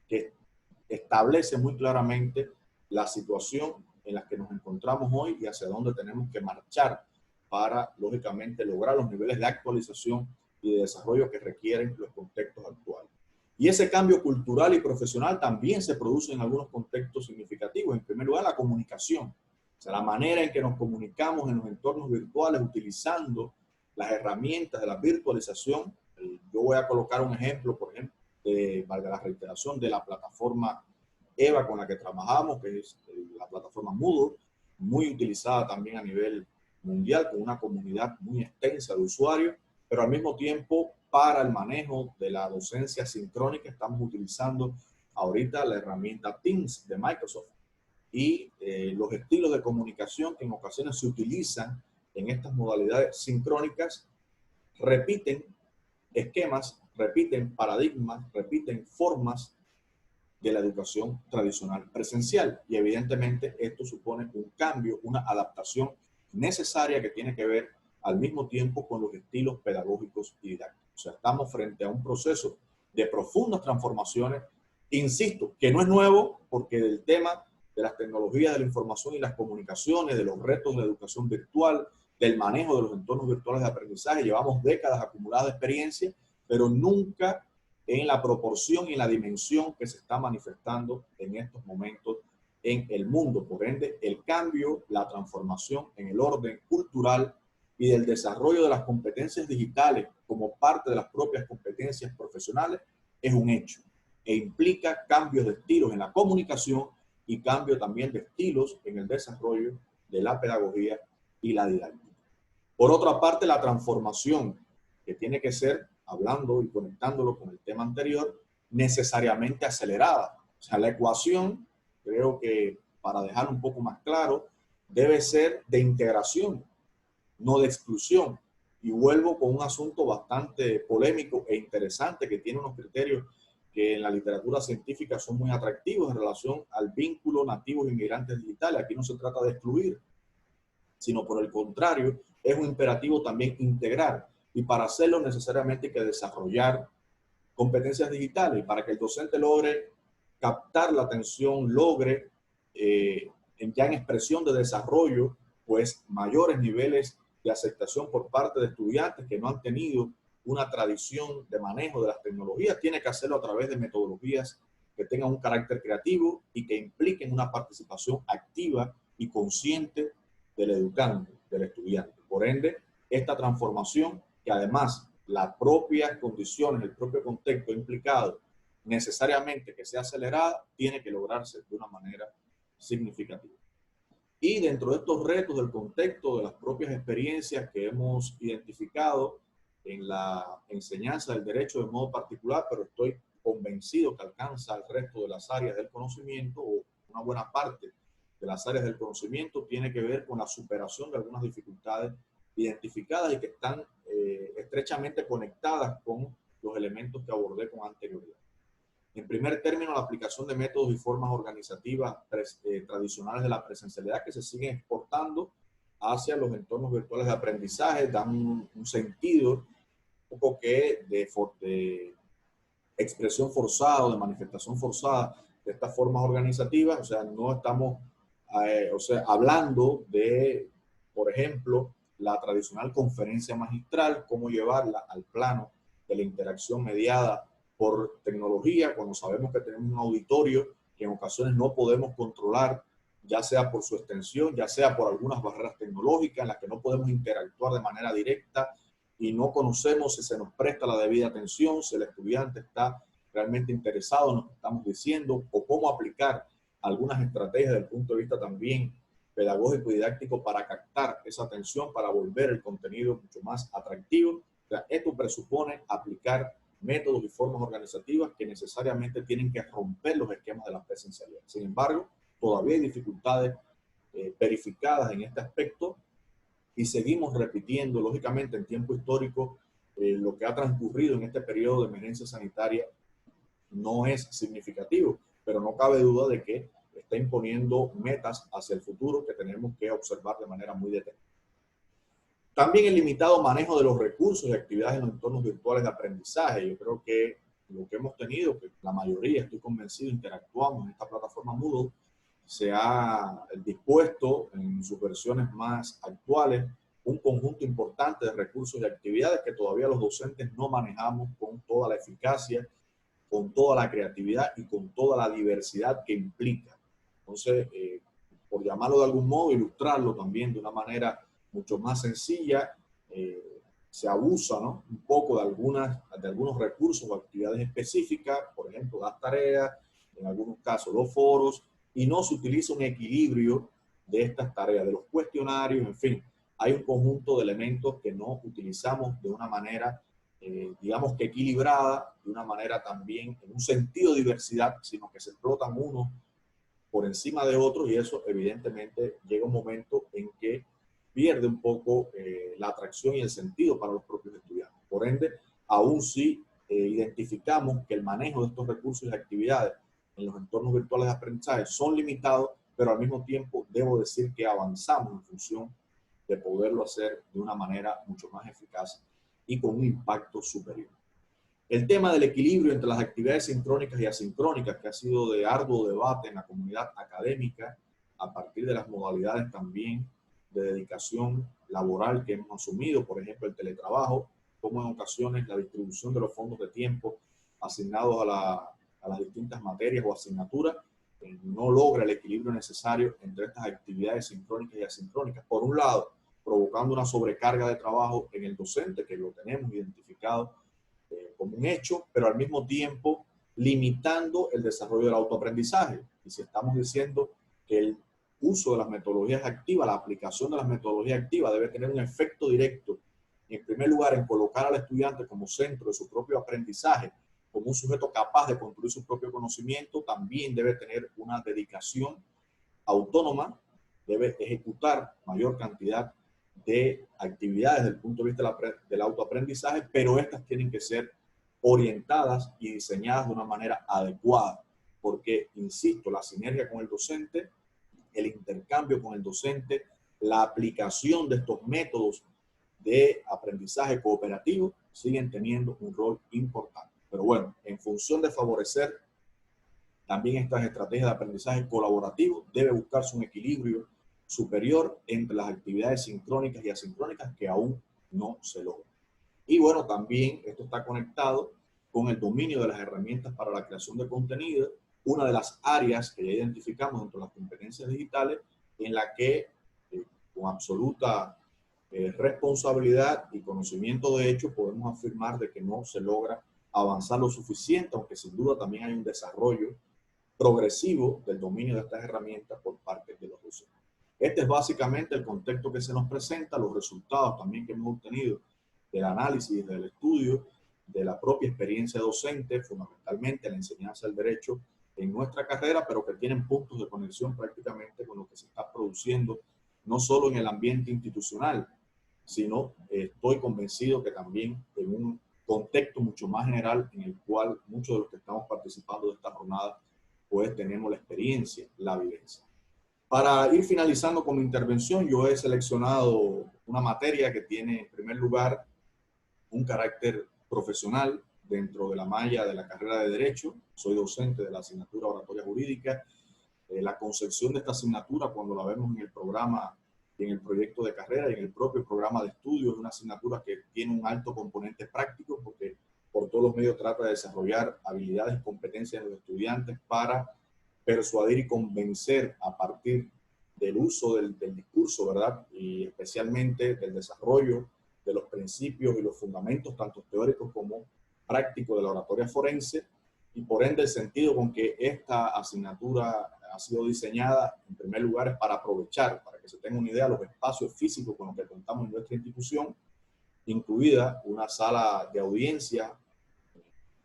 que establece muy claramente la situación en la que nos encontramos hoy y hacia dónde tenemos que marchar para, lógicamente, lograr los niveles de actualización y de desarrollo que requieren los contextos actuales. Y ese cambio cultural y profesional también se produce en algunos contextos significativos. En primer lugar, la comunicación. O sea, la manera en que nos comunicamos en los entornos virtuales utilizando las herramientas de la virtualización. Yo voy a colocar un ejemplo, por ejemplo, valga la reiteración, de la plataforma EVA con la que trabajamos, que es la plataforma Moodle, muy utilizada también a nivel mundial, con una comunidad muy extensa de usuarios, pero al mismo tiempo para el manejo de la docencia sincrónica estamos utilizando ahorita la herramienta Teams de Microsoft y los estilos de comunicación que en ocasiones se utilizan en estas modalidades sincrónicas repiten esquemas, repiten paradigmas, repiten formas de la educación tradicional presencial. Y evidentemente esto supone un cambio, una adaptación necesaria que tiene que ver al mismo tiempo con los estilos pedagógicos y didácticos. O sea, estamos frente a un proceso de profundas transformaciones, insisto, que no es nuevo porque el tema de las tecnologías de la información y las comunicaciones, de los retos de la educación virtual, del manejo de los entornos virtuales de aprendizaje, llevamos décadas acumuladas de experiencia, pero nunca en la proporción y en la dimensión que se está manifestando en estos momentos en el mundo. Por ende, el cambio, la transformación en el orden cultural y del desarrollo de las competencias digitales como parte de las propias competencias profesionales es un hecho e implica cambios de estilos en la comunicación y cambio también de estilos en el desarrollo de la pedagogía y la didáctica. Por otra parte, la transformación que tiene que ser, hablando y conectándolo con el tema anterior, necesariamente acelerada. O sea, la ecuación, creo que para dejarlo un poco más claro, debe ser de integración, no de exclusión. Y vuelvo con un asunto bastante polémico e interesante que tiene unos criterios que en la literatura científica son muy atractivos en relación al vínculo nativos inmigrantes digitales. Aquí no se trata de excluir, sino por el contrario, es un imperativo también integrar. Y para hacerlo necesariamente hay que desarrollar competencias digitales. Y para que el docente logre captar la atención, logre ya en expresión de desarrollo, pues mayores niveles de aceptación por parte de estudiantes que no han tenido una tradición de manejo de las tecnologías, tiene que hacerlo a través de metodologías que tengan un carácter creativo y que impliquen una participación activa y consciente del educante, del estudiante. Por ende, esta transformación, que además las propias condiciones, el propio contexto implicado necesariamente que sea acelerada, tiene que lograrse de una manera significativa. Y dentro de estos retos del contexto, de las propias experiencias que hemos identificado en la enseñanza del derecho de modo particular, pero estoy convencido que alcanza el resto de las áreas del conocimiento o una buena parte de las áreas del conocimiento, tiene que ver con la superación de algunas dificultades identificadas y que están estrechamente conectadas con los elementos que abordé con anterioridad. En primer término, la aplicación de métodos y formas organizativas tradicionales de la presencialidad que se siguen exportando hacia los entornos virtuales de aprendizaje, dan un sentido un poco que de expresión forzada o de manifestación forzada de estas formas organizativas. O sea, no estamos hablando de, por ejemplo, la tradicional conferencia magistral, cómo llevarla al plano de la interacción mediada por tecnología, cuando sabemos que tenemos un auditorio que en ocasiones no podemos controlar, ya sea por su extensión, ya sea por algunas barreras tecnológicas en las que no podemos interactuar de manera directa y no conocemos si se nos presta la debida atención, si el estudiante está realmente interesado en lo que estamos diciendo o cómo aplicar algunas estrategias desde el punto de vista también pedagógico y didáctico para captar esa atención, para volver el contenido mucho más atractivo. O sea, esto presupone aplicar métodos y formas organizativas que necesariamente tienen que romper los esquemas de la presencialidad. Sin embargo, todavía hay dificultades verificadas en este aspecto y seguimos repitiendo, lógicamente, en tiempo histórico, lo que ha transcurrido en este periodo de emergencia sanitaria no es significativo, pero no cabe duda de que está imponiendo metas hacia el futuro que tenemos que observar de manera muy detenida. También el limitado manejo de los recursos y actividades en los entornos virtuales de aprendizaje. Yo creo que lo que hemos tenido, que la mayoría, estoy convencido, interactuamos en esta plataforma Moodle, se ha dispuesto en sus versiones más actuales un conjunto importante de recursos y actividades que todavía los docentes no manejamos con toda la eficacia, con toda la creatividad y con toda la diversidad que implica. Entonces, por llamarlo de algún modo, ilustrarlo también de una manera mucho más sencilla, se abusa, ¿no?, un poco de algunos recursos o actividades específicas, por ejemplo, las tareas, en algunos casos los foros, y no se utiliza un equilibrio de estas tareas, de los cuestionarios, en fin. Hay un conjunto de elementos que no utilizamos de una manera, digamos que equilibrada, de una manera también en un sentido de diversidad, sino que se explotan unos por encima de otros y eso evidentemente llega un momento en que pierde un poco la atracción y el sentido para los propios estudiantes. Por ende, aún sí identificamos que el manejo de estos recursos y actividades en los entornos virtuales de aprendizaje son limitados, pero al mismo tiempo debo decir que avanzamos en función de poderlo hacer de una manera mucho más eficaz y con un impacto superior. El tema del equilibrio entre las actividades sincrónicas y asincrónicas, que ha sido de arduo debate en la comunidad académica a partir de las modalidades también de dedicación laboral que hemos asumido, por ejemplo, el teletrabajo, como en ocasiones la distribución de los fondos de tiempo asignados a las distintas materias o asignaturas no logra el equilibrio necesario entre estas actividades sincrónicas y asincrónicas. Por un lado, provocando una sobrecarga de trabajo en el docente, que lo tenemos identificado como un hecho, pero al mismo tiempo limitando el desarrollo del autoaprendizaje. Y si estamos diciendo que el uso de las metodologías activas, la aplicación de las metodologías activas debe tener un efecto directo, en primer lugar, en colocar al estudiante como centro de su propio aprendizaje, como un sujeto capaz de construir su propio conocimiento, también debe tener una dedicación autónoma, debe ejecutar mayor cantidad de actividades desde el punto de vista del autoaprendizaje, pero estas tienen que ser orientadas y diseñadas de una manera adecuada, porque, insisto, la sinergia con el docente, el intercambio con el docente, la aplicación de estos métodos de aprendizaje cooperativo siguen teniendo un rol importante. Pero bueno, en función de favorecer también estas estrategias de aprendizaje colaborativo, debe buscarse un equilibrio superior entre las actividades sincrónicas y asincrónicas que aún no se logra. Y bueno, también esto está conectado con el dominio de las herramientas para la creación de contenido, una de las áreas que ya identificamos dentro de las competencias digitales, en la que con absoluta responsabilidad y conocimiento de hecho podemos afirmar de que no se logra avanzar lo suficiente, aunque sin duda también hay un desarrollo progresivo del dominio de estas herramientas por parte de los docentes. Este es básicamente el contexto que se nos presenta, los resultados también que hemos obtenido del análisis, del estudio, de la propia experiencia docente, fundamentalmente la enseñanza del derecho en nuestra carrera, pero que tienen puntos de conexión prácticamente con lo que se está produciendo, no solo en el ambiente institucional, sino estoy convencido que también en un contexto mucho más general en el cual muchos de los que estamos participando de esta jornada, pues tenemos la experiencia, la vivencia. Para ir finalizando con mi intervención, yo he seleccionado una materia que tiene, en primer lugar, un carácter profesional dentro de la malla de la carrera de Derecho. Soy docente de la asignatura Oratoria Jurídica. La concepción de esta asignatura, cuando la vemos en el programa, en el proyecto de carrera y en el propio programa de estudio, es una asignatura que tiene un alto componente práctico, porque por todo todos los medios trata de desarrollar habilidades y competencias de los estudiantes para persuadir y convencer a partir del uso del discurso, ¿verdad? Y especialmente del desarrollo de los principios y los fundamentos, tanto teóricos como prácticos de la oratoria forense, y por ende el sentido con que esta asignatura ha sido diseñada, en primer lugar, es para aprovechar, para que se tenga una idea, los espacios físicos con los que contamos en nuestra institución, incluida una sala de audiencia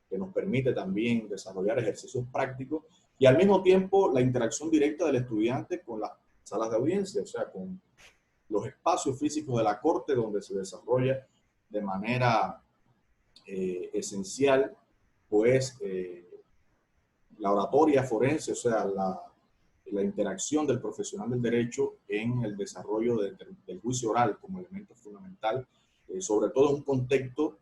que nos permite también desarrollar ejercicios prácticos, y al mismo tiempo la interacción directa del estudiante con las salas de audiencia, o sea, con los espacios físicos de la corte donde se desarrolla de manera esencial, pues, la oratoria forense, o sea, la interacción del profesional del derecho en el desarrollo del juicio oral como elemento fundamental, sobre todo en un contexto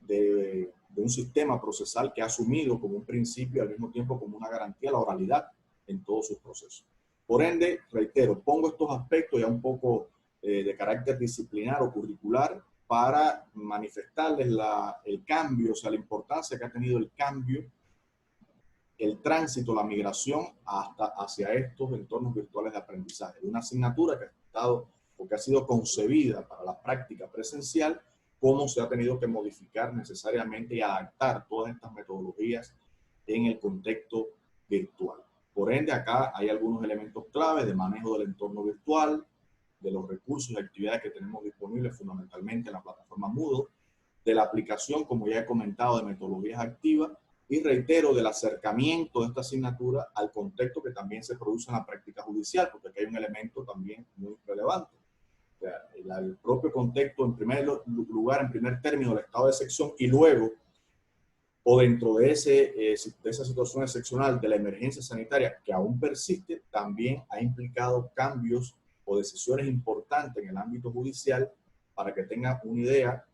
de un sistema procesal que ha asumido como un principio y al mismo tiempo como una garantía la oralidad en todos sus procesos. Por ende, reitero, pongo estos aspectos ya un poco de carácter disciplinar o curricular para manifestarles el cambio, o sea, la importancia que ha tenido el cambio, el tránsito, la migración hacia estos entornos virtuales de aprendizaje. Una asignatura que ha estado o que ha sido concebida para la práctica presencial, cómo se ha tenido que modificar necesariamente y adaptar todas estas metodologías en el contexto virtual. Por ende, acá hay algunos elementos claves de manejo del entorno virtual, de los recursos y actividades que tenemos disponibles fundamentalmente en la plataforma Moodle, de la aplicación, como ya he comentado, de metodologías activas, y reitero, del acercamiento de esta asignatura al contexto que también se produce en la práctica judicial, porque aquí hay un elemento también muy relevante. O sea, el propio contexto, en primer lugar, en primer término, del estado de excepción, y luego, o dentro de esa situación excepcional de la emergencia sanitaria que aún persiste, también ha implicado cambios o decisiones importantes en el ámbito judicial, para que tengan una idea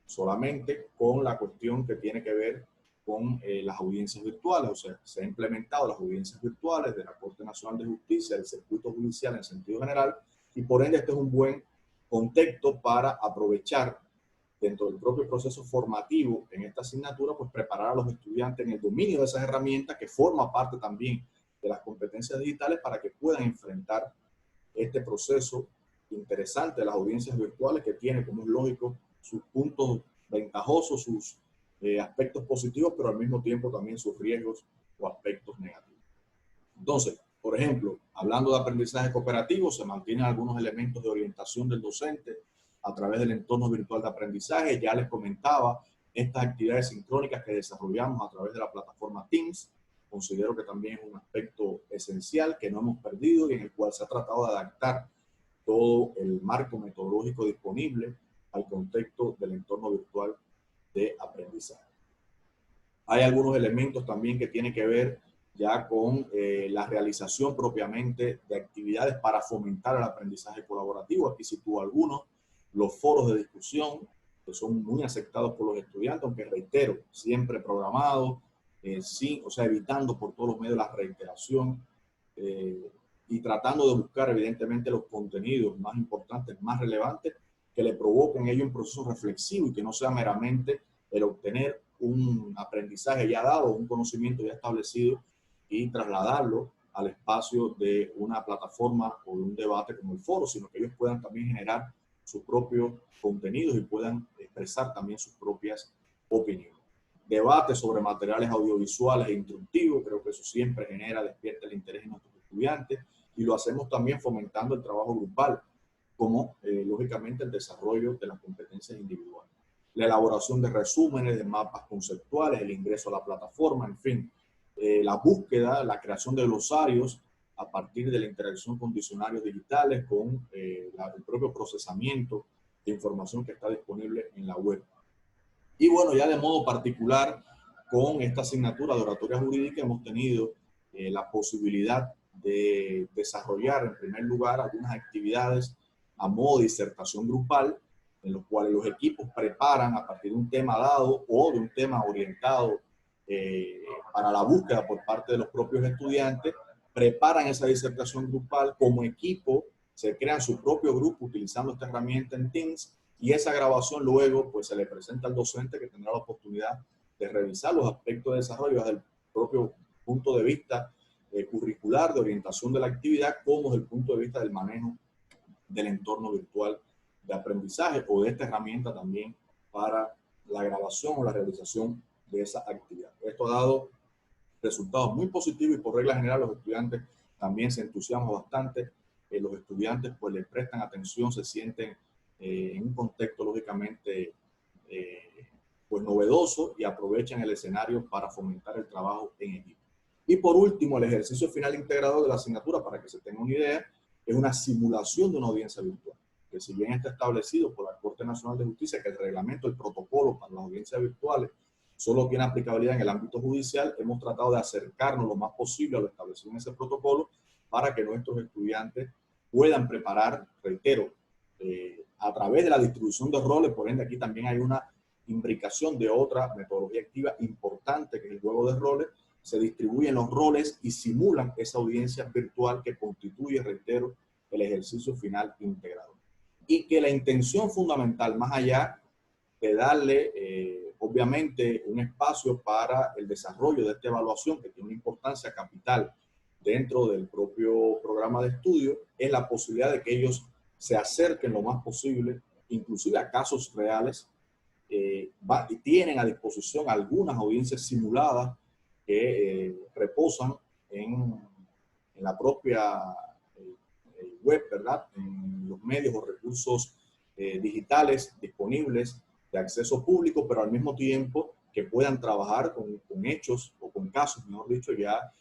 solamente con la cuestión que tiene que ver con las audiencias virtuales. O sea, se han implementado las audiencias virtuales de la Corte Nacional de Justicia, del circuito judicial en sentido general, y por ende este es un buen contexto para aprovechar dentro del propio proceso formativo en esta asignatura, pues preparar a los estudiantes en el dominio de esas herramientas que forma parte también de las competencias digitales, para que puedan enfrentar este proceso interesante de las audiencias virtuales, que tiene, como es lógico, sus puntos ventajosos, sus aspectos positivos, pero al mismo tiempo también sus riesgos o aspectos negativos. Entonces, por ejemplo, hablando de aprendizaje cooperativo, se mantienen algunos elementos de orientación del docente a través del entorno virtual de aprendizaje. Ya les comentaba estas actividades sincrónicas que desarrollamos a través de la plataforma Teams. Considero que también es un aspecto esencial que no hemos perdido y en el cual se ha tratado de adaptar todo el marco metodológico disponible al contexto del entorno virtual de aprendizaje. Hay algunos elementos también que tienen que ver ya con la realización propiamente de actividades para fomentar el aprendizaje colaborativo. Aquí sitúo algunos, los foros de discusión, que son muy aceptados por los estudiantes, aunque reitero, siempre programados, sí, o sea, evitando por todos los medios la reiteración y tratando de buscar evidentemente los contenidos más importantes, más relevantes, que le provoquen ellos un proceso reflexivo y que no sea meramente el obtener un aprendizaje ya dado, un conocimiento ya establecido y trasladarlo al espacio de una plataforma o de un debate como el foro, sino que ellos puedan también generar sus propios contenidos y puedan expresar también sus propias opiniones. Debates sobre materiales audiovisuales e instructivos, creo que eso siempre despierta el interés en nuestros estudiantes, y lo hacemos también fomentando el trabajo grupal, como lógicamente el desarrollo de las competencias individuales. La elaboración de resúmenes, de mapas conceptuales, el ingreso a la plataforma, en fin, la búsqueda, la creación de glosarios a partir de la interacción con diccionarios digitales, con el propio procesamiento de información que está disponible en la web. Y bueno, ya de modo particular, con esta asignatura de oratoria jurídica hemos tenido la posibilidad de desarrollar en primer lugar algunas actividades a modo de disertación grupal, en los cuales los equipos preparan a partir de un tema dado o de un tema orientado para la búsqueda por parte de los propios estudiantes, preparan esa disertación grupal como equipo, se crean su propio grupo utilizando esta herramienta en Teams, y esa grabación luego pues se le presenta al docente, que tendrá la oportunidad de revisar los aspectos de desarrollo desde el propio punto de vista curricular, de orientación de la actividad, como desde el punto de vista del manejo del entorno virtual de aprendizaje o de esta herramienta también para la grabación o la realización de esa actividad. Esto ha dado resultados muy positivos y por regla general los estudiantes también se entusiasman bastante. Los estudiantes pues les prestan atención, se sienten en un contexto lógicamente pues novedoso y aprovechan el escenario para fomentar el trabajo en equipo. Y por último, el ejercicio final integrado de la asignatura, para que se tenga una idea, es una simulación de una audiencia virtual, que si bien está establecido por la Corte Nacional de Justicia que el reglamento, el protocolo para las audiencias virtuales solo tiene aplicabilidad en el ámbito judicial, hemos tratado de acercarnos lo más posible a lo establecido en ese protocolo para que nuestros estudiantes puedan preparar, reitero, a través de la distribución de roles. Por ende aquí también hay una imbricación de otra metodología activa importante, que es el juego de roles. Se distribuyen los roles y simulan esa audiencia virtual que constituye, reitero, el ejercicio final integrado. Y que la intención fundamental, más allá de darle, obviamente, un espacio para el desarrollo de esta evaluación, que tiene una importancia capital dentro del propio programa de estudio, es la posibilidad de que ellos se acerquen lo más posible, inclusive a casos reales, y tienen a disposición algunas audiencias simuladas que reposan en la propia web, ¿verdad? En los medios o recursos digitales disponibles de acceso público, pero al mismo tiempo que puedan trabajar con hechos o con casos, mejor dicho, ya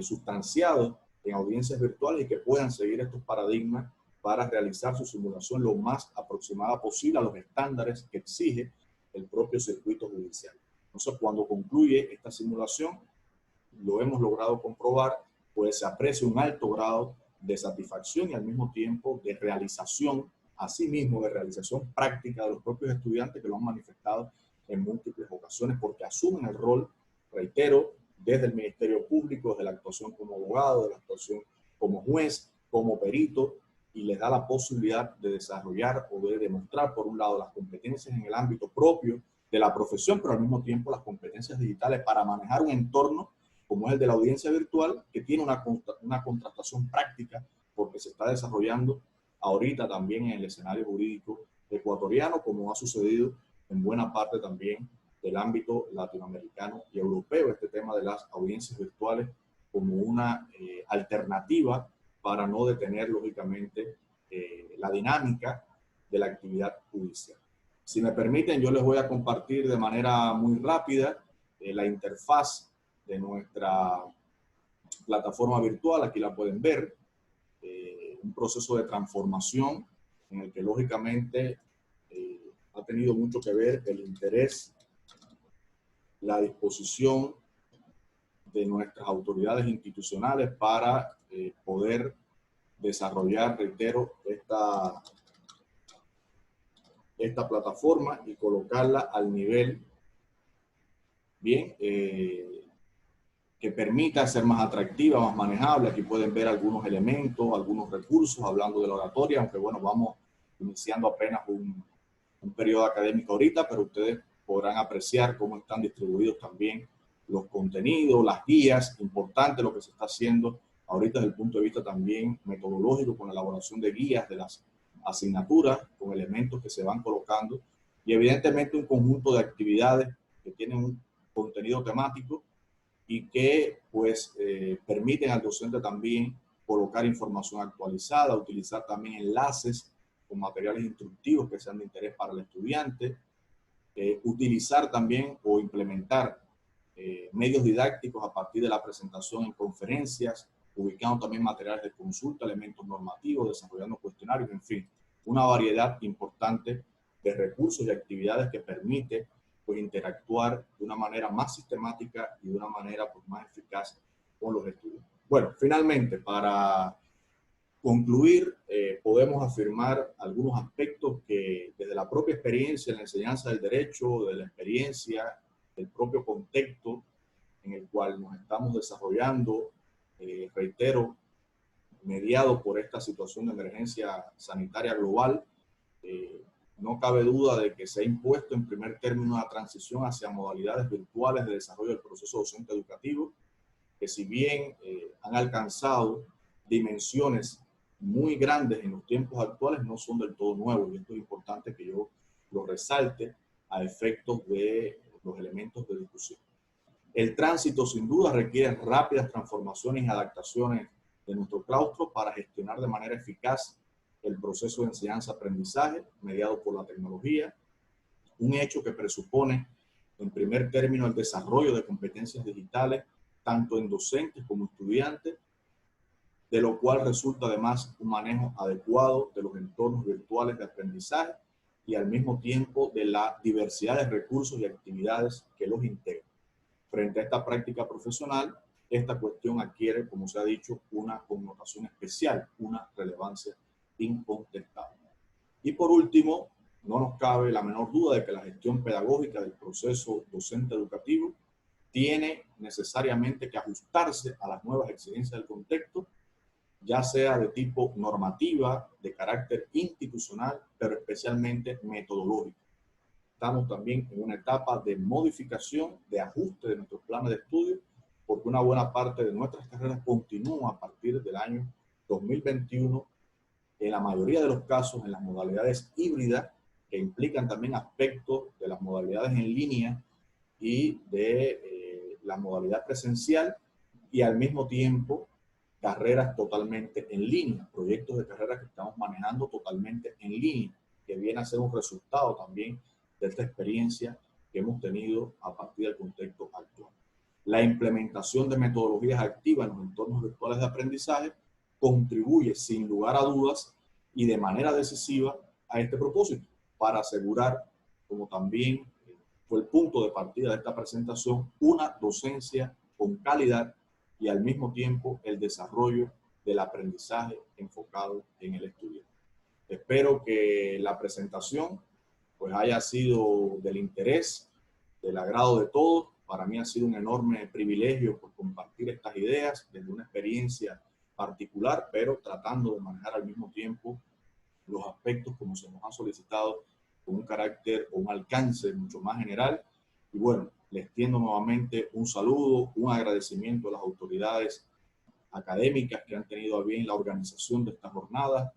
sustanciados en audiencias virtuales y que puedan seguir estos paradigmas para realizar su simulación lo más aproximada posible a los estándares que exige el propio circuito judicial. Entonces, cuando concluye esta simulación, lo hemos logrado comprobar, pues se aprecia un alto grado de satisfacción y al mismo tiempo de realización, asimismo de realización práctica de los propios estudiantes que lo han manifestado en múltiples ocasiones porque asumen el rol, reitero, desde el Ministerio Público, desde la actuación como abogado, de la actuación como juez, como perito, y les da la posibilidad de desarrollar o de demostrar, por un lado, las competencias en el ámbito propio de la profesión, pero al mismo tiempo las competencias digitales para manejar un entorno como es el de la audiencia virtual, que tiene una contratación práctica porque se está desarrollando ahorita también en el escenario jurídico ecuatoriano, como ha sucedido en buena parte también del ámbito latinoamericano y europeo, este tema de las audiencias virtuales como una alternativa para no detener, lógicamente, la dinámica de la actividad judicial. Si me permiten, yo les voy a compartir de manera muy rápida la interfaz de nuestra plataforma virtual. Aquí la pueden ver. Un proceso de transformación en el que, lógicamente, ha tenido mucho que ver el interés, la disposición de nuestras autoridades institucionales para poder desarrollar, reitero, esta plataforma y colocarla al nivel bien que permita ser más atractiva, más manejable. Aquí pueden ver algunos elementos, algunos recursos, hablando de la oratoria, aunque bueno, vamos iniciando apenas un periodo académico ahorita, pero ustedes podrán apreciar cómo están distribuidos también los contenidos, las guías. Importante lo que se está haciendo ahorita desde el punto de vista también metodológico, con la elaboración de guías de las asignaturas, con elementos que se van colocando, y evidentemente un conjunto de actividades que tienen un contenido temático y que pues permiten al docente también colocar información actualizada, utilizar también enlaces con materiales instructivos que sean de interés para el estudiante, utilizar también o implementar medios didácticos a partir de la presentación en conferencias, ubicando también materiales de consulta, elementos normativos, desarrollando cuestionarios, en fin, una variedad importante de recursos y actividades que permite pues interactuar de una manera más sistemática y de una manera pues más eficaz con los estudiantes. Bueno, finalmente, para concluir, podemos afirmar algunos aspectos que desde la propia experiencia en la enseñanza del derecho, de la experiencia, del propio contexto en el cual nos estamos desarrollando, reitero, mediado por esta situación de emergencia sanitaria global, no cabe duda de que se ha impuesto en primer término una transición hacia modalidades virtuales de desarrollo del proceso docente educativo, que si bien han alcanzado dimensiones muy grandes en los tiempos actuales, no son del todo nuevos. Y esto es importante que yo lo resalte a efectos de los elementos de discusión. El tránsito sin duda requiere rápidas transformaciones y adaptaciones de nuestro claustro para gestionar de manera eficaz el proceso de enseñanza-aprendizaje mediado por la tecnología, un hecho que presupone en primer término el desarrollo de competencias digitales tanto en docentes como estudiantes, de lo cual resulta además un manejo adecuado de los entornos virtuales de aprendizaje y al mismo tiempo de la diversidad de recursos y actividades que los integran. Frente a esta práctica profesional, esta cuestión adquiere, como se ha dicho, una connotación especial, una relevancia incontestable. Y por último, no nos cabe la menor duda de que la gestión pedagógica del proceso docente educativo tiene necesariamente que ajustarse a las nuevas exigencias del contexto, ya sea de tipo normativa, de carácter institucional, pero especialmente metodológico. Estamos también en una etapa de modificación, de ajuste de nuestros planes de estudio, porque una buena parte de nuestras carreras continúa a partir del año 2021, en la mayoría de los casos en las modalidades híbridas, que implican también aspectos de las modalidades en línea y de la modalidad presencial, y al mismo tiempo carreras totalmente en línea, proyectos de carreras que estamos manejando totalmente en línea, que viene a ser un resultado también de esta experiencia que hemos tenido a partir del contexto actual. La implementación de metodologías activas en los entornos virtuales de aprendizaje contribuye sin lugar a dudas y de manera decisiva a este propósito, para asegurar, como también fue el punto de partida de esta presentación, una docencia con calidad y al mismo tiempo el desarrollo del aprendizaje enfocado en el estudiante. Espero que la presentación pues haya sido del interés, del agrado de todos. Para mí ha sido un enorme privilegio por compartir estas ideas desde una experiencia particular, pero tratando de manejar al mismo tiempo los aspectos como se nos ha solicitado con un carácter o un alcance mucho más general. Y bueno, les extiendo nuevamente un saludo, un agradecimiento a las autoridades académicas que han tenido a bien la organización de esta jornada.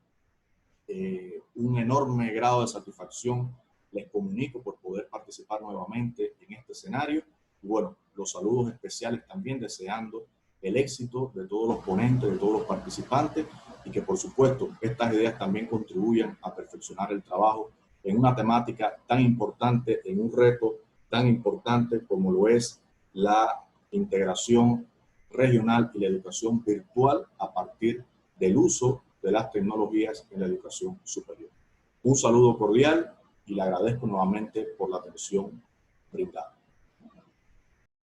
Un enorme grado de satisfacción les comunico por poder participar nuevamente en este escenario. Y bueno, los saludos especiales también deseando el éxito de todos los ponentes, de todos los participantes, y que por supuesto estas ideas también contribuyan a perfeccionar el trabajo en una temática tan importante, en un reto tan importante como lo es la integración regional y la educación virtual a partir del uso de las tecnologías en la educación superior. Un saludo cordial y le agradezco nuevamente por la atención brindada.